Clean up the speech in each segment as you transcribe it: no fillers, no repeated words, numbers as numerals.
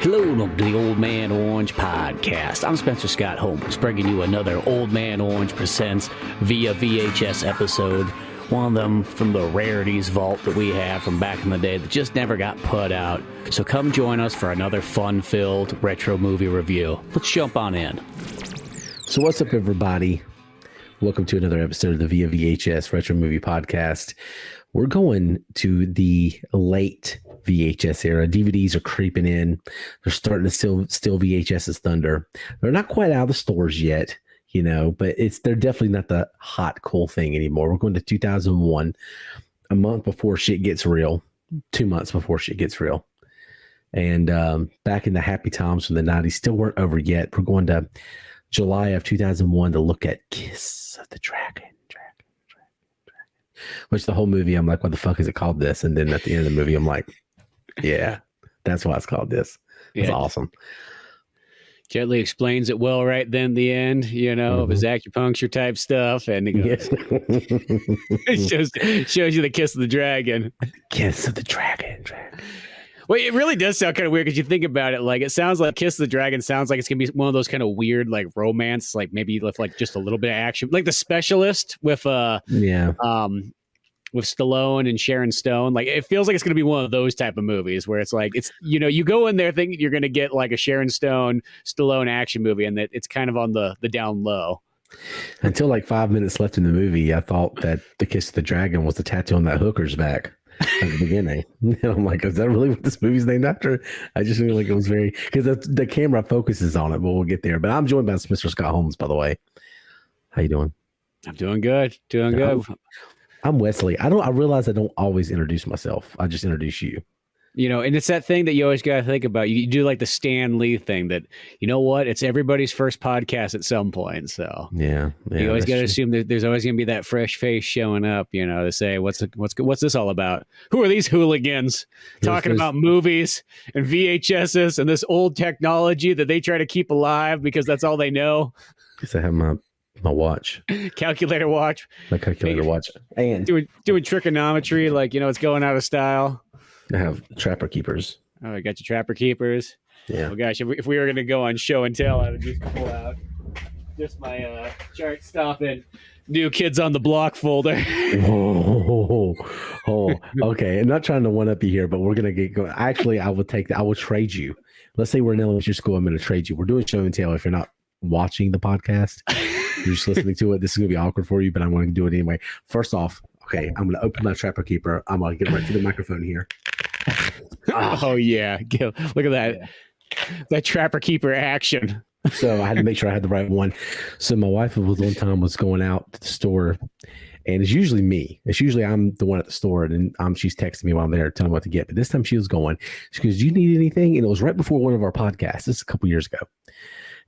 Hello, and welcome to the Old Man Orange podcast. I'm Spencer Scott Holmes, bringing you another Old Man Orange Presents Via VHS episode. One of them from the rarities vault that we have from back in the day that just never got put out. So come join us for another fun-filled retro movie review. Let's jump on in. So what's up, everybody? Welcome to another episode of the Via VHS Retro Movie Podcast. We're going to the late VHS era. DVDs are creeping in. They're starting to steal VHS's thunder. They're not quite out of the stores yet, you know, but they're definitely not the hot, cool thing anymore. We're going to 2001, a month before shit gets real, 2 months before shit gets real. And back in the happy times from the 90s, still weren't over yet. We're going to July of 2001 to look at Kiss of the Dragon. Which the whole movie, I'm like, what the fuck is it called this? And then at the end of the movie, I'm like, yeah, that's why it's called this. It's awesome. Gently explains it well right then the end, you know, of his acupuncture type stuff. And he goes, it shows you the Kiss of the Dragon. Kiss of the Dragon. Well, it really does sound kind of weird because you think about it. Like, it sounds like Kiss of the Dragon sounds like it's going to be one of those kind of weird, like, romance, like maybe with like just a little bit of action. Like The Specialist with Stallone and Sharon Stone. Like, it feels like it's going to be one of those type of movies where it's like, it's, you know, you go in there thinking you're going to get like a Sharon Stone, Stallone action movie, and that it's kind of on the down low. Until like 5 minutes left in the movie, I thought that the Kiss of the Dragon was the tattoo on that hooker's back at the beginning. And I'm like, is that really what this movie's named after? I just feel like it was very, because the camera focuses on it, but we'll get there. But I'm joined by Mr. Scott Holmes, by the way. How you doing? I'm doing good. Good. I'm Wesley. I realize I don't always introduce myself. I just introduce you. You know, and it's that thing that you always got to think about. You do like the Stan Lee thing that, you know what? It's everybody's first podcast at some point. So yeah you always got to assume that there's always going to be that fresh face showing up, you know, to say, what's this all about? Who are these hooligans talking about movies and VHSs and this old technology that they try to keep alive because that's all they know? Because I have my watch. Calculator watch. My calculator watch. And doing trigonometry, like, you know, it's going out of style. I have Trapper Keepers. Oh, I got your Trapper Keepers. Yeah. Oh gosh, if we were going to go on show and tell, I would just pull out just my chart stopping New Kids on the Block folder. Okay. I'm not trying to one up you here, but we're going to get going. Actually, I will trade you. Let's say we're in elementary school. I'm going to trade you. We're doing show and tell. If you're not watching the podcast, you're just listening to it. This is going to be awkward for you, but I'm going to do it anyway. First off, okay, I'm going to open my Trapper Keeper. I'm going to get right to the microphone here. Oh, yeah. Look at that. Yeah. That Trapper Keeper action. So I had to make sure I had the right one. So my wife was going out to the store, and it's usually me. It's usually I'm the one at the store, and she's texting me while I'm there, telling me what to get. But this time she was going. She goes, "Do you need anything?" And it was right before one of our podcasts. This is a couple years ago.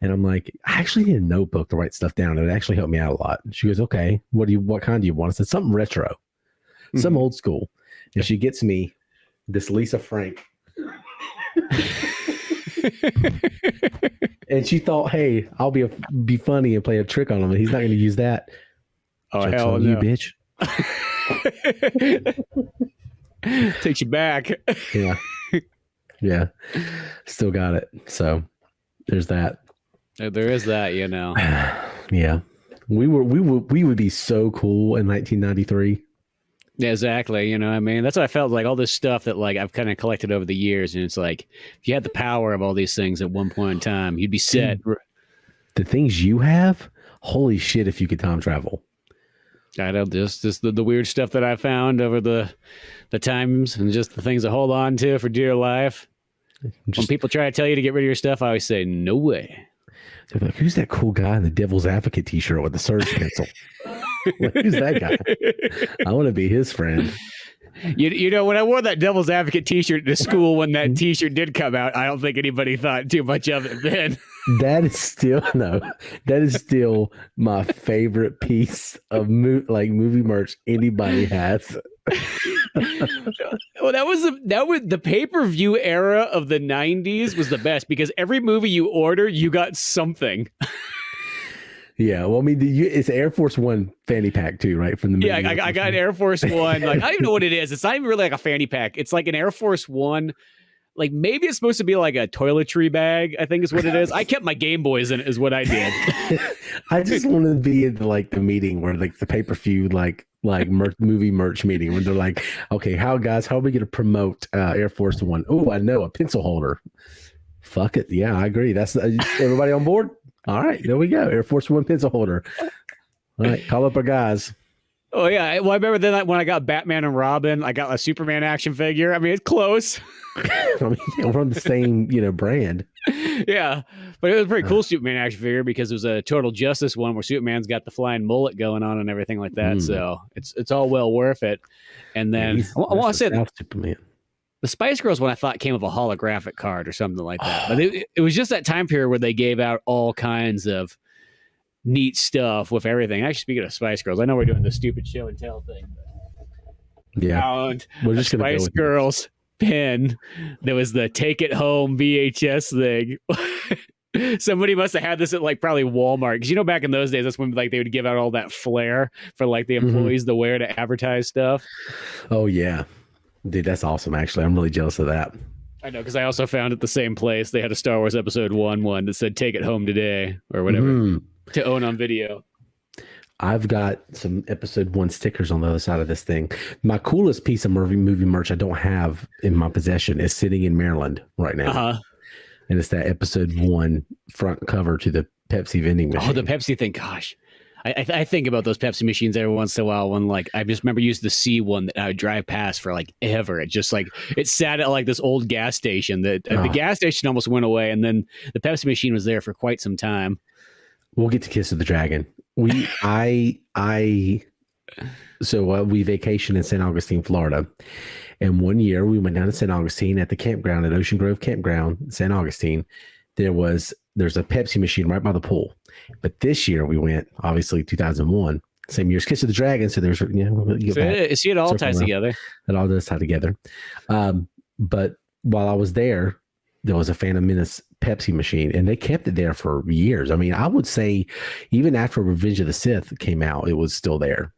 And I'm like, I actually need a notebook to write stuff down. It would actually help me out a lot. She goes, okay, what kind do you want? I said, something retro, some old school. And she gets me this Lisa Frank. And she thought, hey, I'll be funny and play a trick on him. And he's not going to use that. Oh, Joke's hell on no. you, bitch. Takes you back. Yeah. Still got it. So there's that. There is that, you know. Yeah. We would be so cool in 1993. Yeah, exactly. You know, I mean, that's what I felt like, all this stuff that like I've kind of collected over the years. And it's like, if you had the power of all these things at one point in time, you'd be set. The things you have, holy shit, if you could time travel. I know, just the weird stuff that I found over the times and just the things to hold on to for dear life. When people try to tell you to get rid of your stuff, I always say, no way. They're like, who's that cool guy in the Devil's Advocate t-shirt with the Surge pencil? Like, who's that guy? I want to be his friend. You know, when I wore that Devil's Advocate t-shirt to school, when that t-shirt did come out, I don't think anybody thought too much of it then. That is still my favorite piece of movie merch anybody has. Well, that was the pay-per-view era of the 90s was the best because every movie you order, you got something. Yeah, well, I mean, it's Air Force One fanny pack too, right? From the movie. Yeah, I got an Air Force One. Like, I don't even know what it is. It's not even really like a fanny pack. It's like an Air Force One, like maybe it's supposed to be like a toiletry bag, I think is what it is. I kept my Game Boys in it is what I did. I just wanted to be in like the meeting where like the pay-per-view movie merch meeting when they're like, okay, how are we going to promote Air Force One? Oh, I know, a pencil holder. Fuck it. Yeah, I agree. That's everybody on board. All right, there we go. Air Force One pencil holder. All right, call up our guys. Oh yeah, well I remember then when I got Batman and Robin, I got a Superman action figure. I mean, it's close. I mean, yeah, we're on the same, brand. Yeah, but it was a pretty cool Superman action figure because it was a Total Justice one where Superman's got the flying mullet going on and everything like that. So it's all well worth it. And then I want to say Superman. The Spice Girls one I thought came with a holographic card or something like that. But it was just that time period where they gave out all kinds of neat stuff with everything. Actually, speaking of Spice Girls, I know we're doing the stupid show and tell thing. Yeah, we're just gonna Spice Girls pin. There was the Take It Home VHS thing. Somebody must have had this at like probably Walmart because back in those days that's when like they would give out all that flair for like the employees to wear to advertise stuff. Oh yeah, dude, that's awesome. Actually, I'm really jealous of that. I know because I also found at the same place they had a Star Wars Episode 1 one that said "Take It Home Today" or whatever to own on video. I've got some Episode 1 stickers on the other side of this thing. My coolest piece of movie merch I don't have in my possession is sitting in Maryland right now. And it's that Episode 1 front cover to the Pepsi vending machine. Oh, the Pepsi thing. Gosh. I think about those Pepsi machines every once in a while when like I just remember using the C one that I would drive past for like ever. It just like it sat at like this old gas station that the gas station almost went away. And then the Pepsi machine was there for quite some time. We'll get to Kiss of the Dragon. We vacationed in St. Augustine, Florida. And one year we went down to St. Augustine at the campground at Ocean Grove Campground, St. Augustine. There's a Pepsi machine right by the pool. But this year we went, obviously 2001, same year as Kiss of the Dragon. So there's, it all ties together. It all does tie together. But while I was there was a Phantom Menace Pepsi machine and they kept it there for years. I mean, I would say even after Revenge of the Sith came out, it was still there.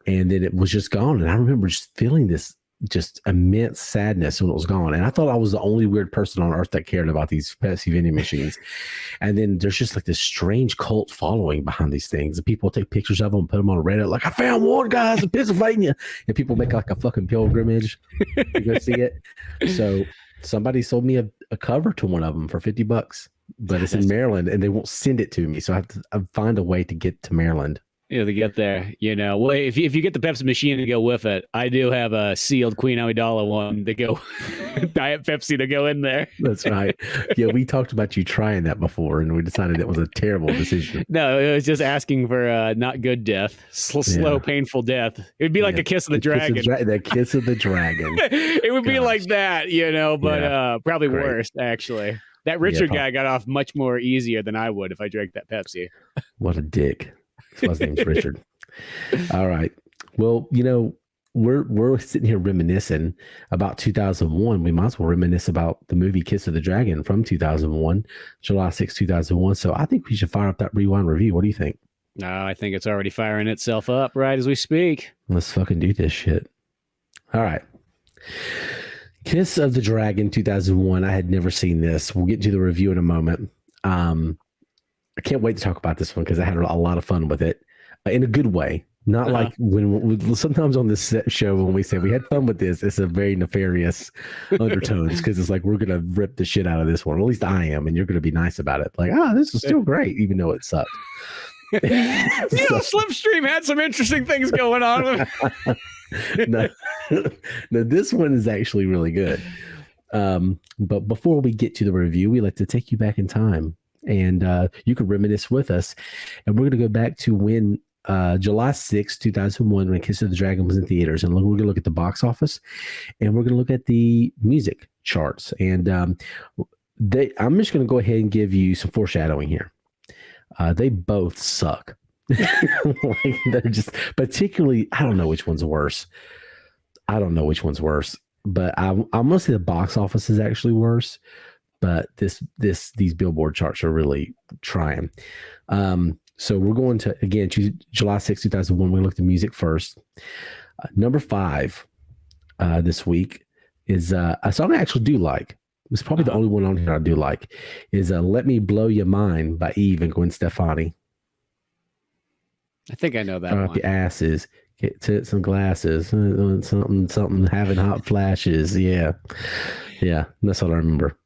And then it was just gone. And I remember just feeling this just immense sadness when it was gone. And I thought I was the only weird person on earth that cared about these Pepsi vending machines. And then there's just like this strange cult following behind these things. And people take pictures of them and put them on Reddit. Like, I found one, guys, in Pennsylvania. And people make like a fucking pilgrimage to go see it. So somebody sold me a cover to one of them for $50, but it's in Maryland and they won't send it to me. So I have to find a way to get to Maryland. To get there, well, if you get the Pepsi machine to go with it, I do have a sealed Queen Amidala one to go, Diet Pepsi to go in there. That's right. Yeah, we talked about you trying that before, and we decided it was a terrible decision. No, it was just asking for not good death, slow, painful death. It would be like the Kiss of the Dragon. The Kiss of the Dragon. It would be like that, but probably worse, actually. That Richard guy got off much more easier than I would if I drank that Pepsi. What a dick. His name's Richard. All right. Well, we're sitting here reminiscing about 2001. We might as well reminisce about the movie Kiss of the Dragon from 2001, July 6, 2001. So I think we should fire up that rewind review. What do you think? No, I think it's already firing itself up right as we speak. Let's fucking do this shit. All right. Kiss of the Dragon 2001. I had never seen this. We'll get to the review in a moment. I can't wait to talk about this one because I had a lot of fun with it in a good way. Not like when sometimes on this show, when we say we had fun with this, it's a very nefarious undertones because it's like, we're going to rip the shit out of this one. At least I am. And you're going to be nice about it. Like, this is still great, even though it sucked. Slipstream had some interesting things going on. No, this one is actually really good. But before we get to the review, we like to take you back in time. And you can reminisce with us. And we're going to go back to when July 6, 2001, when Kiss of the Dragon was in theaters. And we're going to look at the box office. And we're going to look at the music charts. And I'm just going to go ahead and give you some foreshadowing here. They both suck. Like, they're just particularly, I don't know which one's worse. But I'm going to say the box office is actually worse. But these Billboard charts are really trying. So we're going to, again, choose July 6, 2001. We look at the music first. Number 5 this week is a song I actually do like. It's probably the only one on here I do like. Is "Let Me Blow Your Mind" by Eve and Gwen Stefani. I think I know that Drop one. your asses, get tits and glasses, something, having hot flashes. Yeah, that's what I remember.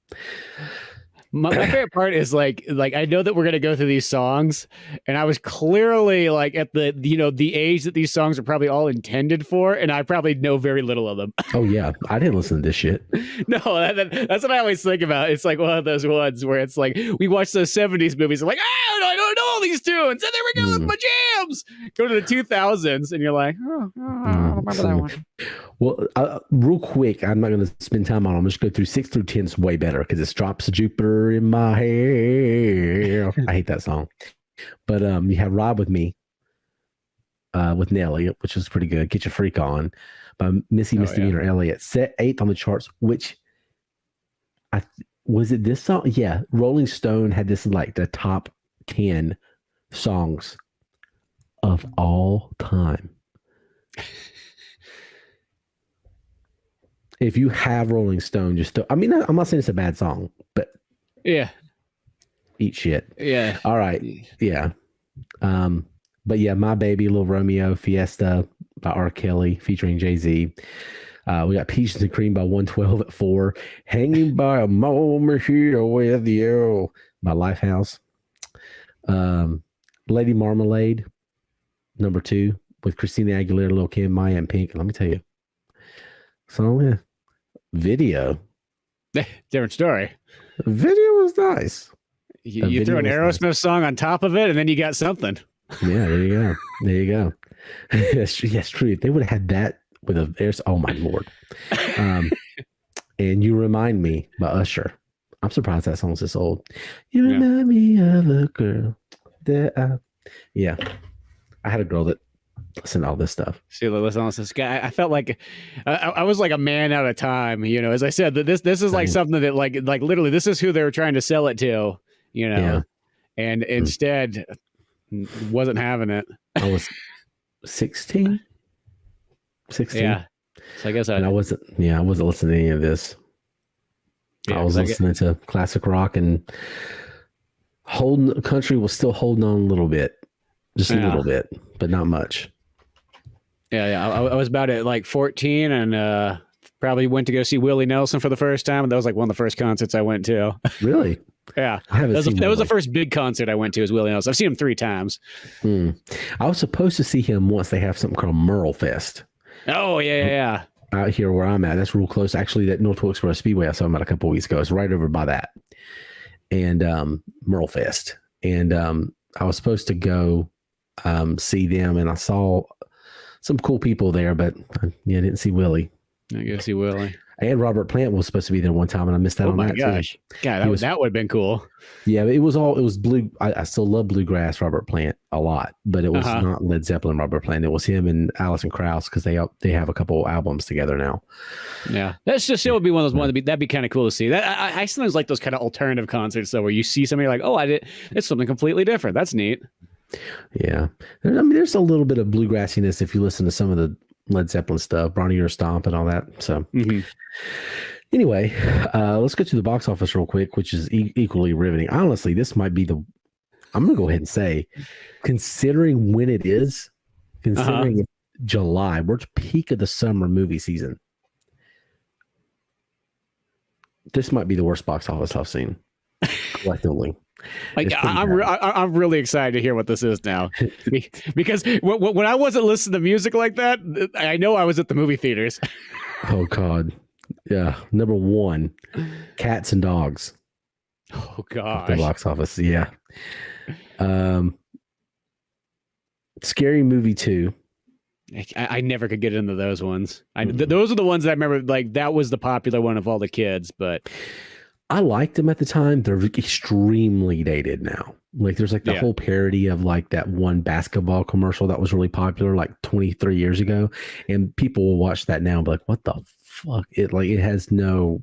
My favorite part is like I know that we're gonna go through these songs, and I was clearly like at the the age that these songs are probably all intended for, and I probably know very little of them. Oh yeah, I didn't listen to this shit. No, that's what I always think about. It's like one of those ones where it's like we watch those 70s movies. I'm like, I don't know all these tunes, and there we go with my jams. Go to the 2000s, and you're like, I don't remember that one. Well, real quick, I'm not going to spend time on them. I'm just go through 6 through 10 is way better because it's drops of Jupiter in my hair. I hate that song. But you have Ride With Me with Nelly, which is pretty good. Get Your Freak On by Missy Misdemeanor Elliott. Set 8th on the charts, which was it this song? Yeah. Rolling Stone had this like the top 10 songs of all time. If you have Rolling Stone, I'm not saying it's a bad song, but yeah, eat shit. Yeah. All right. Yeah. But yeah, My Baby, Little Romeo, Fiesta by R. Kelly featuring Jay-Z. We got Peaches and Cream by 112 at 4. Hanging by a Moment Here with You by Lifehouse. Lady Marmalade, number 2, with Christina Aguilera, Lil Kim, Maya, and Pink. And let me tell you, so video, different story. Video was nice. You throw an Aerosmith song on top of it, and then you got something. Yeah, there you go. Yes, true. If they would have had that with oh my Lord. And You Remind Me by Usher. I'm surprised that song's this old. You remind me of a girl that yeah. I had a girl that listened to all this stuff. See, listen to this guy. I felt like I was like a man out of time. As I said, that this is like something that like literally this is who they were trying to sell it to. And instead wasn't having it. I was 16. Yeah. So I guess I wasn't listening to any of this. I was listening to classic rock, and country was still holding on a little bit. Just a little bit, but not much. Yeah. I was about at like 14 and probably went to go see Willie Nelson for the first time. And that was like one of the first concerts I went to. Really? Yeah. That was the first big concert I went to, was Willie Nelson. I've seen him 3 times. I was supposed to see him once. They have something called Merle Fest. Oh, yeah. Out here where I'm at. That's real close. Actually, that North Wilkesboro Speedway I saw him at a couple of weeks ago. It's right over by that. And Merle Fest. And I was supposed to go see them, and I saw some cool people there, but I didn't see Willie. I guess see Willie. And Robert Plant was supposed to be there one time, and I missed out on that. Oh my gosh. Too. God, that would have been cool. Yeah, it was blue. I still love bluegrass Robert Plant a lot, but it was not Led Zeppelin Robert Plant. It was him and Alison Krauss, because they have a couple albums together now. Yeah, it would be one of those ones that'd be kind of cool to see. That I sometimes like those kind of alternative concerts though, where you see somebody like, it's something completely different. That's neat. Yeah, there's a little bit of bluegrassiness if you listen to some of the Led Zeppelin stuff, Bronny or Stomp and all that. So anyway, let's go to the box office real quick, which is equally riveting. Honestly, this might be I'm going to go ahead and say, considering when it is, considering it's July, we're at peak of the summer movie season. This might be the worst box office I've seen collectively. Like I'm really excited to hear what this is now, because when I wasn't listening to music like that, I know I was at the movie theaters. Oh God, yeah. Number 1, Cats and Dogs. Oh gosh, the box office. Yeah. Scary Movie 2. I never could get into those ones. Those are the ones that I remember. Like that was the popular one of all the kids, but. I liked them at the time. They're extremely dated now. Like there's like the whole parody of like that one basketball commercial that was really popular like 23 years ago. And people will watch that now and be like, what the fuck? It has no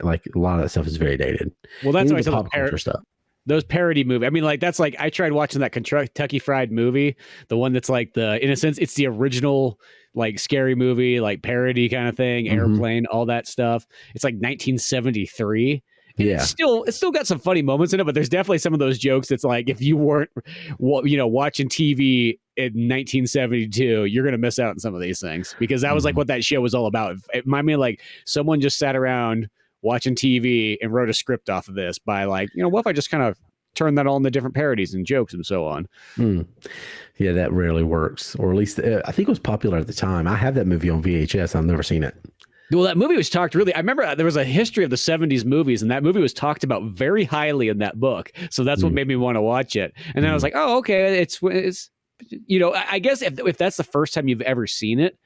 like a lot of that stuff is very dated. Well, that's why I pop culture stuff. Those parody movies. I mean, like that's like I tried watching that Kentucky Fried Movie, the one that's like in a sense, it's the original like scary movie, like parody kind of thing, Airplane, all that stuff. It's like 1973. Yeah. It's still got some funny moments in it, but there's definitely some of those jokes that's like, if you weren't, watching TV in 1972, you're going to miss out on some of these things, because that was like what that show was all about. It reminded me of like someone just sat around watching TV and wrote a script off of this by like, what if I just kind of turn that all into different parodies and jokes and so on. Yeah, that rarely works, or at least I think it was popular at the time. I have that movie on VHS. I've never seen it. Well, that movie was talked I remember there was a history of the 70s movies, and that movie was talked about very highly in that book. So that's what made me want to watch it. And then I was like, oh, okay. It's I guess if that's the first time you've ever seen it,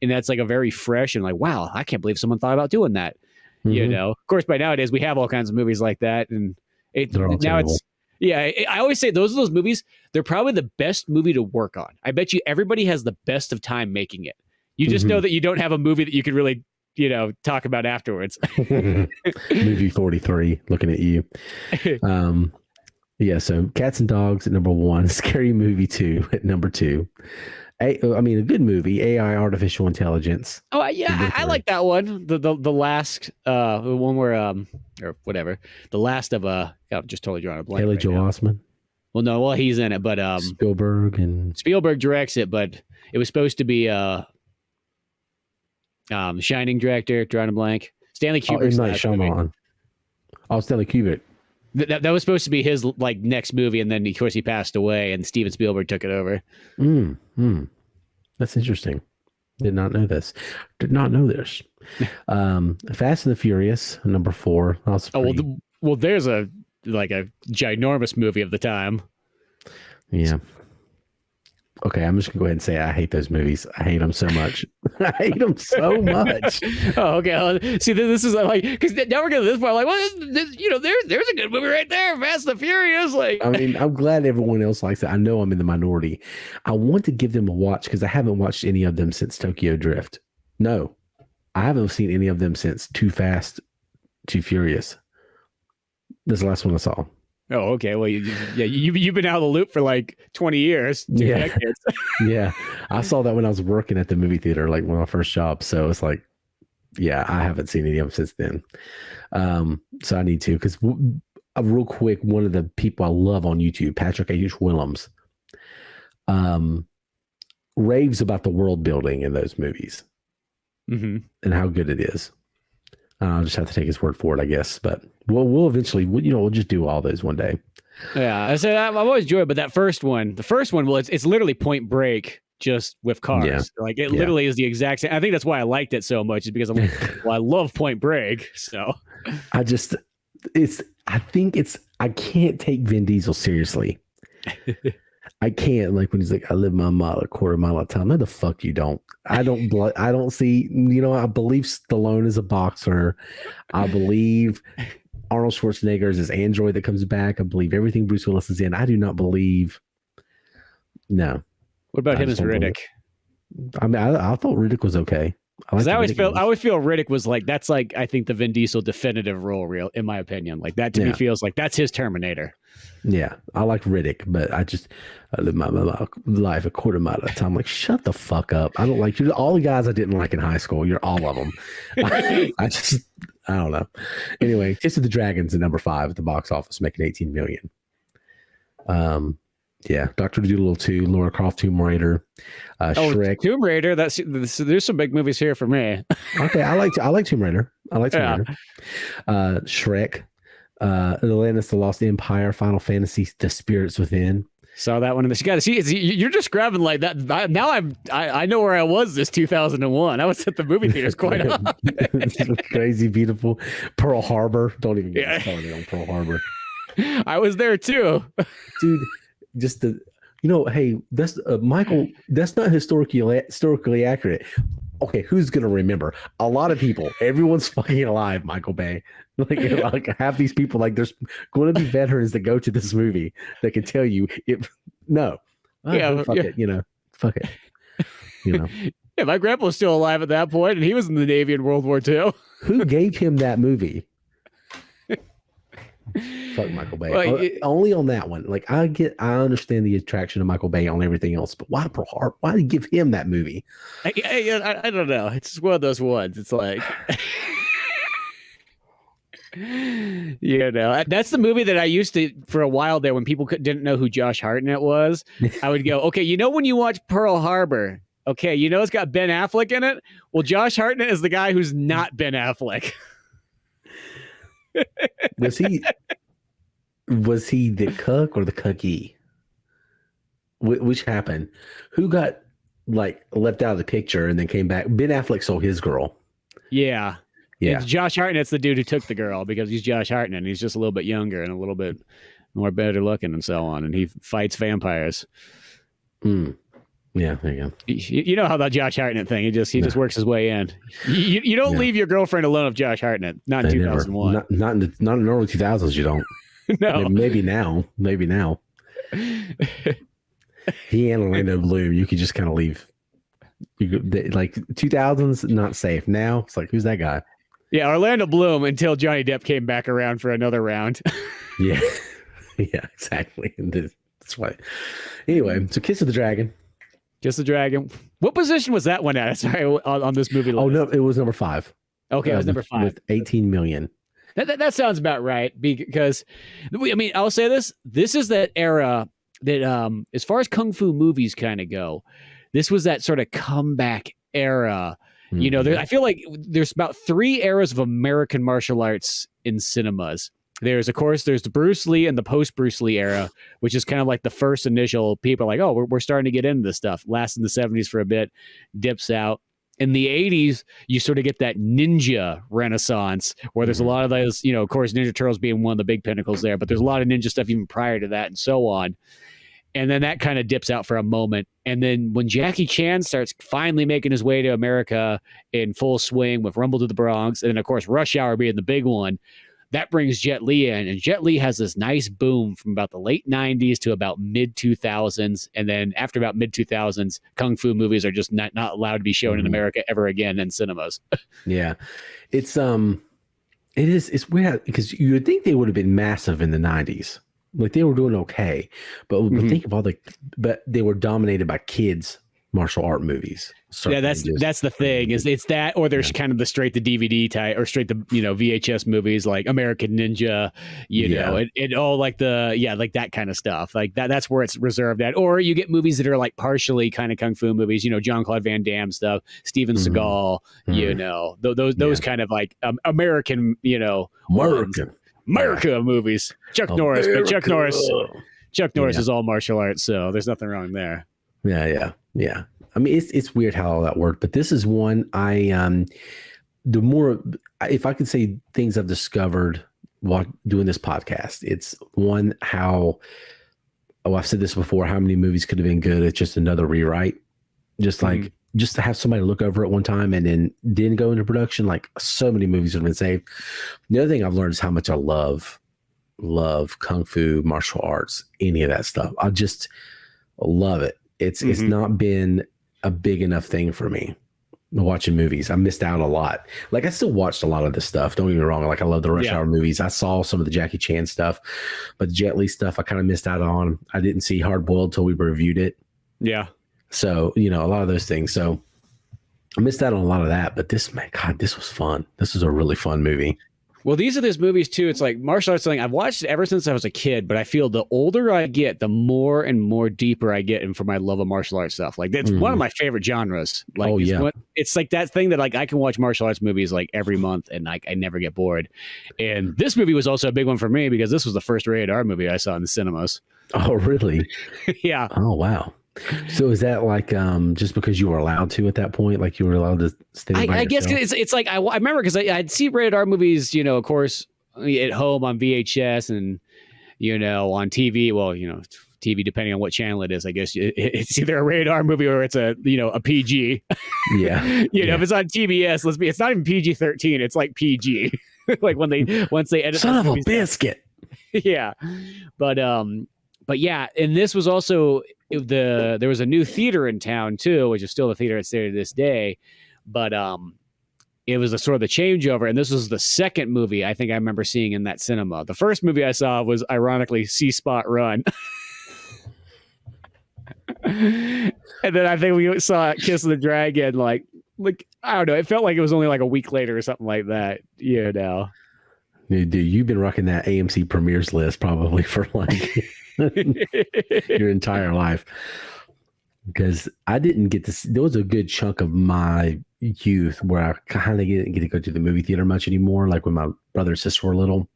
and that's like a very fresh and like, wow, I can't believe someone thought about doing that. Of course, by nowadays we have all kinds of movies like that. And I always say those are those movies. They're probably the best movie to work on. I bet you everybody has the best of time making it. You just know that you don't have a movie that you could really talk about afterwards. Movie 43, looking at you. So Cats and Dogs at number 1, Scary Movie 2 at number 2. A good movie, AI, artificial intelligence. Oh yeah, I like that one. The last one where or whatever, the last of just totally drawing a blank. Haley Joel Osment. Well, he's in it, but Spielberg directs it, but it was supposed to be Shining director, drawing a blank. Stanley Kubrick's Stanley Kubrick. That was supposed to be his like next movie, and then of course he passed away, and Steven Spielberg took it over. That's interesting. Did not know this. Fast and the Furious, number 4. Well, there's a ginormous movie of the time. Yeah. Okay, I'm just gonna go ahead and say I hate those movies. I hate them so much. I hate them so much. Oh, okay. Well, see, this is like, because now we're getting to this point. Like, well, there's a good movie right there, Fast and the Furious. Like, I mean, I'm glad everyone else likes it. I know I'm in the minority. I want to give them a watch because I haven't watched any of them since Tokyo Drift. No, I haven't seen any of them since Too Fast, Too Furious. This is the last one I saw. Oh, okay. Well, you've been out of the loop for like 20 years. Decades. Yeah. I saw that when I was working at the movie theater, like one of my first jobs. So it's like, yeah, I haven't seen any of them since then. So I need to, because real quick, one of the people I love on YouTube, Patrick H. Willems, raves about the world building in those movies and how good it is. I'll just have to take his word for it, I guess. But we'll eventually, we'll just do all those one day. Yeah, I said I've always enjoyed it, but the first one, well, it's literally Point Break just with cars. Yeah. Like it literally is the exact same. I think that's why I liked it so much, is because I'm like, well, I love Point Break. So I can't take Vin Diesel seriously. I can't, like when he's like, I live my mile a quarter mile at a time. No, the fuck you don't. I don't see, I believe Stallone is a boxer. I believe Arnold Schwarzenegger is his android that comes back. I believe everything Bruce Willis is in. I do not believe. No. What about him as Riddick? I mean, I thought Riddick was okay. I always feel Riddick was like, that's like, I think the Vin Diesel definitive role, in my opinion. Like that to me feels like that's his Terminator. Yeah, I like Riddick, but I live my life a quarter mile at a time. Like, shut the fuck up. I don't like you. All the guys I didn't like in high school, you're all of them. I don't know. Anyway, Kiss of the Dragons at number 5 at the box office, making $18 million. Yeah, Dr. Dolittle 2, Lara Croft Tomb Raider, Shrek. Tomb Raider. There's some big movies here for me. Okay, I like Tomb Raider. Raider. Shrek. Atlantis, The Lost Empire, Final Fantasy, The Spirits Within. Saw that one. You got to see. You're describing like that. Now I know where I was this 2001. I was at the movie theaters quite often. Crazy, beautiful. Pearl Harbor. Don't even get me started on Pearl Harbor. I was there too, dude. Just hey, that's Michael. That's not historically accurate. Okay, who's gonna remember? A lot of people. Everyone's fucking alive, Michael Bay. Like half these people, like there's going to be veterans that go to this movie that can tell you fuck it, fuck it, Yeah, my grandpa was still alive at that point, and he was in the Navy in World War II. Who gave him that movie? Fuck Michael Bay. Well, Only on that one. Like I understand the attraction of Michael Bay on everything else, but why Pearl Harbor? Why did you give him that movie? I don't know. It's just one of those ones. It's like, that's the movie that I used to, for a while there, when people didn't know who Josh Hartnett was, I would go, okay, when you watch Pearl Harbor, okay, it's got Ben Affleck in it. Well, Josh Hartnett is the guy who's not Ben Affleck. Was he the cuck or the cucky? Which happened? Who got like left out of the picture and then came back? Ben Affleck sold his girl. Yeah. Yeah. And Josh Hartnett's the dude who took the girl because he's Josh Hartnett and he's just a little bit younger and a little bit more better looking and so on. And he fights vampires. Yeah, there you go. You know how that Josh Hartnett thing, he just works his way in. You don't leave your girlfriend alone with Josh Hartnett. Not in 2001. Not in the early 2000s, you don't. No. Maybe now. He and Orlando Bloom, you could just kind of leave. Like 2000s, not safe. Now it's like, who's that guy? Yeah, Orlando Bloom until Johnny Depp came back around for another round. Yeah, exactly. That's why. Anyway, so Kiss of the Dragon. Kiss the Dragon. What position was that one at? Sorry, on this movie list? Oh no, it was number 5. Okay, it was number 5 with 18 million. That sounds about right, because I'll say this. This is that era that, as far as kung fu movies kind of go, this was that sort of comeback era. I feel like there's about 3 eras of American martial arts in cinemas. There's the Bruce Lee and the post Bruce Lee era, which is kind of like the first initial people like, oh, we're starting to get into this stuff. Lasts in the 70s for a bit, dips out. In the 80s, you sort of get that ninja renaissance where there's a lot of those, of course, Ninja Turtles being one of the big pinnacles there, but there's a lot of ninja stuff even prior to that and so on. And then that kind of dips out for a moment. And then when Jackie Chan starts finally making his way to America in full swing with Rumble to the Bronx, and then, of course, Rush Hour being the big one, that brings Jet Li in. And Jet Li has this nice boom from about the late 90s to about mid-2000s. And then after about mid-2000s, kung fu movies are just not allowed to be shown in America ever again in cinemas. Yeah. It's weird because you would think they would have been massive in the 90s. Like they were doing okay, but think of but they were dominated by kids martial art movies. Yeah, that's the thing. Is it's that, or there's kind of the straight to DVD type, or straight to VHS movies like American Ninja, and all like like that kind of stuff. Like that's where it's reserved at. Or you get movies that are like partially kind of kung fu movies. Jean-Claude Van Damme stuff, Steven Seagal. Those kind of like American. America movies. Chuck Norris, but Chuck Norris is all martial arts, so there's nothing wrong there. Yeah. I mean, it's weird how all that worked, but this is one if I could say things I've discovered while doing this podcast, it's one I've said this before, how many movies could have been good. It's just another rewrite. Just to have somebody look over it one time and then didn't go into production, like so many movies have been saved. The other thing I've learned is how much I love kung fu, martial arts, any of that stuff. I just love it. It's not been a big enough thing for me watching movies. I missed out a lot. Like I still watched a lot of this stuff. Don't get me wrong. Like I love the Rush Hour movies. I saw some of the Jackie Chan stuff, but the Jet Li stuff I kind of missed out on. I didn't see Hard Boiled till we reviewed it. Yeah. So, a lot of those things. So I missed out on a lot of that, but this was fun. This was a really fun movie. Well, these are those movies too. It's like martial arts thing. I've watched it ever since I was a kid, but I feel the older I get, the more and more deeper I get in for my love of martial arts stuff. Like that's one of my favorite genres. Like, it's like that thing that like I can watch martial arts movies like every month and like I never get bored. And this movie was also a big one for me because this was the first rated R movie I saw in the cinemas. Oh, really? Yeah. Oh, wow. So is that like just because you were allowed to at that point, like you were allowed to stay by I guess it's like I remember because I'd see rated R movies, of course, at home on VHS and on TV. Well, TV depending on what channel it is. I guess it's either a rated R movie or it's a PG. Yeah. If it's on TBS, it's not even PG-13. It's like PG. Like once they edit. Son of a biscuit. Yeah, but yeah, and this was also there was a new theater in town too, which is still the theater that's there to this day. But it was a sort of the changeover. And this was the second movie I think I remember seeing in that cinema. The first movie I saw was ironically See Spot Run. And then I think we saw Kiss of the Dragon, like I don't know. It felt like it was only like a week later or something like that. You know, dude, you've been rocking that AMC premieres list probably for like your entire life. Because I didn't get to see, there was a good chunk of my youth where I kind of didn't get to go to the movie theater much anymore, like when my brother and sister were little.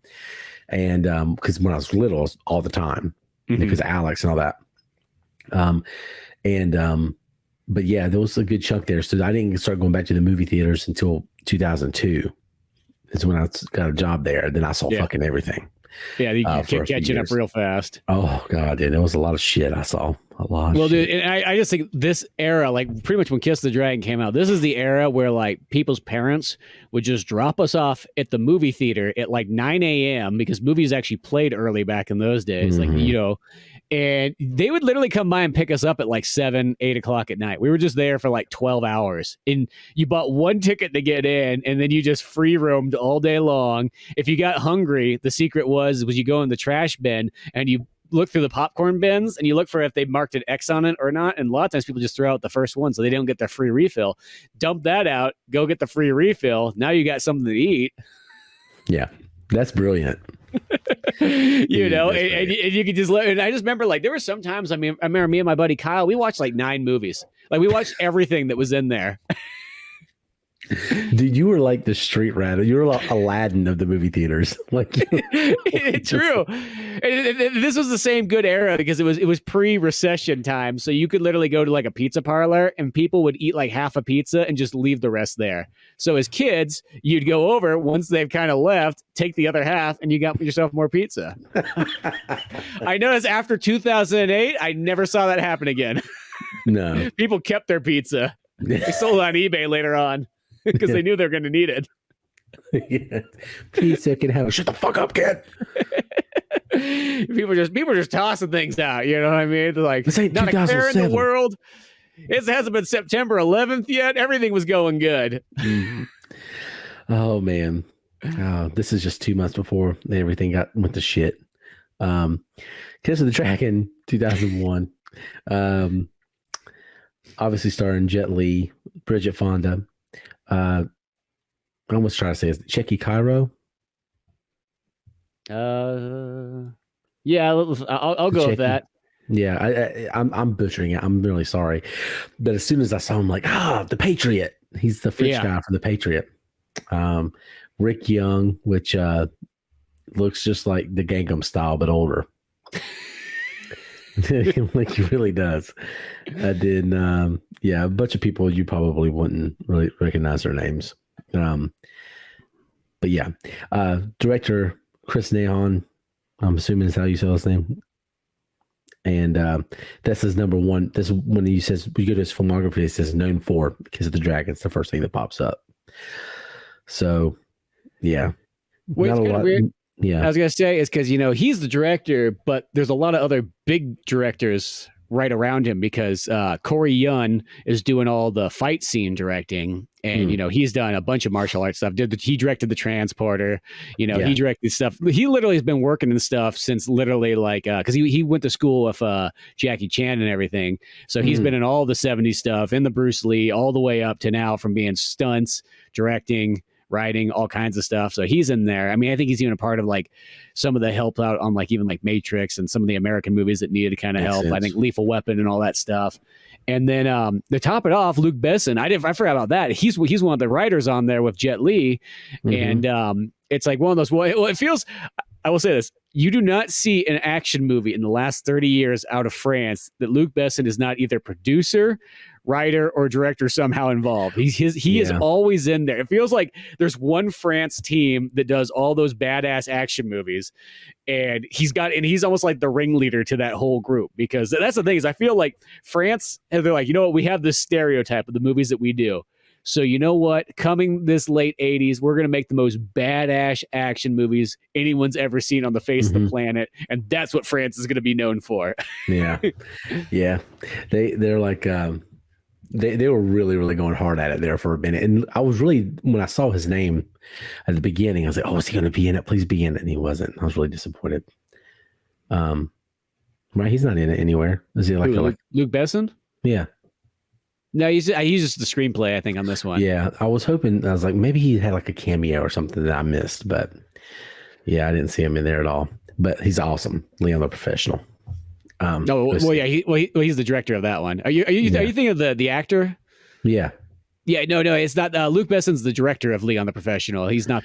And because when I was little, it was all the time because of Alex and all that. But yeah, there was a good chunk there. So I didn't start going back to the movie theaters until 2002. Is when I got a job there. Then I saw fucking everything. Yeah, you kept catching up real fast. Oh god, dude, there was a lot of shit I saw. A lot. Well, dude, and I just think this era, like pretty much when Kiss the Dragon came out, this is the era where like people's parents would just drop us off at the movie theater at like 9 a.m. because movies actually played early back in those days, like you know. And they would literally come by and pick us up at like 7, 8 o'clock at night. We were just there for like 12 hours. And you bought one ticket to get in, and then you just free roamed all day long. If you got hungry, the secret was you go in the trash bin and you look through the popcorn bins and you look for if they marked an X on it or not. And a lot of times people just throw out the first one so they don't get their free refill. Dump that out, go get the free refill. Now you got something to eat. Yeah, that's brilliant. You know, and you could just and I just remember like there were some times, I remember me and my buddy Kyle, we watched like 9 movies. Like we watched everything that was in there. Dude, you were like the street rat. You were like Aladdin of the movie theaters. Like true. And this was the same good era because it was pre-recession time. So you could literally go to like a pizza parlor and people would eat like half a pizza and just leave the rest there. So as kids, you'd go over once they've kind of left, take the other half, and you got yourself more pizza. I noticed after 2008, I never saw that happen again. No. People kept their pizza. They sold it on eBay later on. Because they knew they were going to need it. Yeah. Pizza can have. Shut the fuck up, kid. People are just tossing things out. You know what I mean? They're like, this ain't not a care in the 2007. world. It hasn't been September 11th yet. Everything was going good. Oh man, this is just 2 months before everything went to shit. Kiss of the Dragon, 2001. Obviously starring Jet Li, Bridget Fonda. I almost try to say it's Checky Cairo. Yeah, I'll go with that. Yeah, I'm butchering it. I'm really sorry, but as soon as I saw him, like, the Patriot. He's the French guy from the Patriot. Rick Young, which looks just like the Gangnam Style but older. Like he really does. And then a bunch of people you probably wouldn't really recognize their names. But yeah, director Chris Nahon, I'm assuming is how you say his name. And that's his number one. That's when he says, we go to his filmography, it says known for Kiss of the Dragon. It's the first thing that pops up. So yeah. Wait, not a lot. Weird. Yeah, I was gonna say is because he's the director, but there's a lot of other big directors right around him because Corey Yun is doing all the fight scene directing, and he's done a bunch of martial arts stuff. He directed The Transporter, he directed stuff. He literally has been working in stuff since literally like because he went to school with Jackie Chan and everything, so he's been in all the '70s stuff, in the Bruce Lee, all the way up to now from being stunts, directing, writing, all kinds of stuff. So he's in there. I mean, I think he's even a part of like some of the help out on like even like Matrix and some of the American movies that needed kind of help. Sense. I think Lethal Weapon and all that stuff. And then to top it off, Luc Besson, I forgot about that. He's one of the writers on there with Jet Li. And it's like one of those, well, it feels, I will say this, you do not see an action movie in the last 30 years out of France that Luc Besson is not either producer, writer, or director somehow involved. He is always in there. It feels like there's one France team that does all those badass action movies, and he's almost like the ringleader to that whole group, because that's the thing is I feel like France, and they're like, we have this stereotype of the movies that we do. So you know what? Coming this late 80s, we're going to make the most badass action movies anyone's ever seen on the face of the planet. And that's what France is going to be known for. Yeah. They're like, They were really going hard at it there for a minute, and I was really, when I saw his name at the beginning, I was like, oh, is he going to be in it? Please be in it. And he wasn't. I was really disappointed. Right, he's not in it anywhere. Is he like Luke Besson? Yeah. No, he's just the screenplay, I think, on this one. Yeah, I was hoping. I was like, maybe he had like a cameo or something that I missed, but yeah, I didn't see him in there at all. But he's awesome, Leon the Professional. He's the director of that one. Are you thinking of the actor? Yeah. Yeah, no, it's not. Luke Besson's the director of Leon the Professional. He's not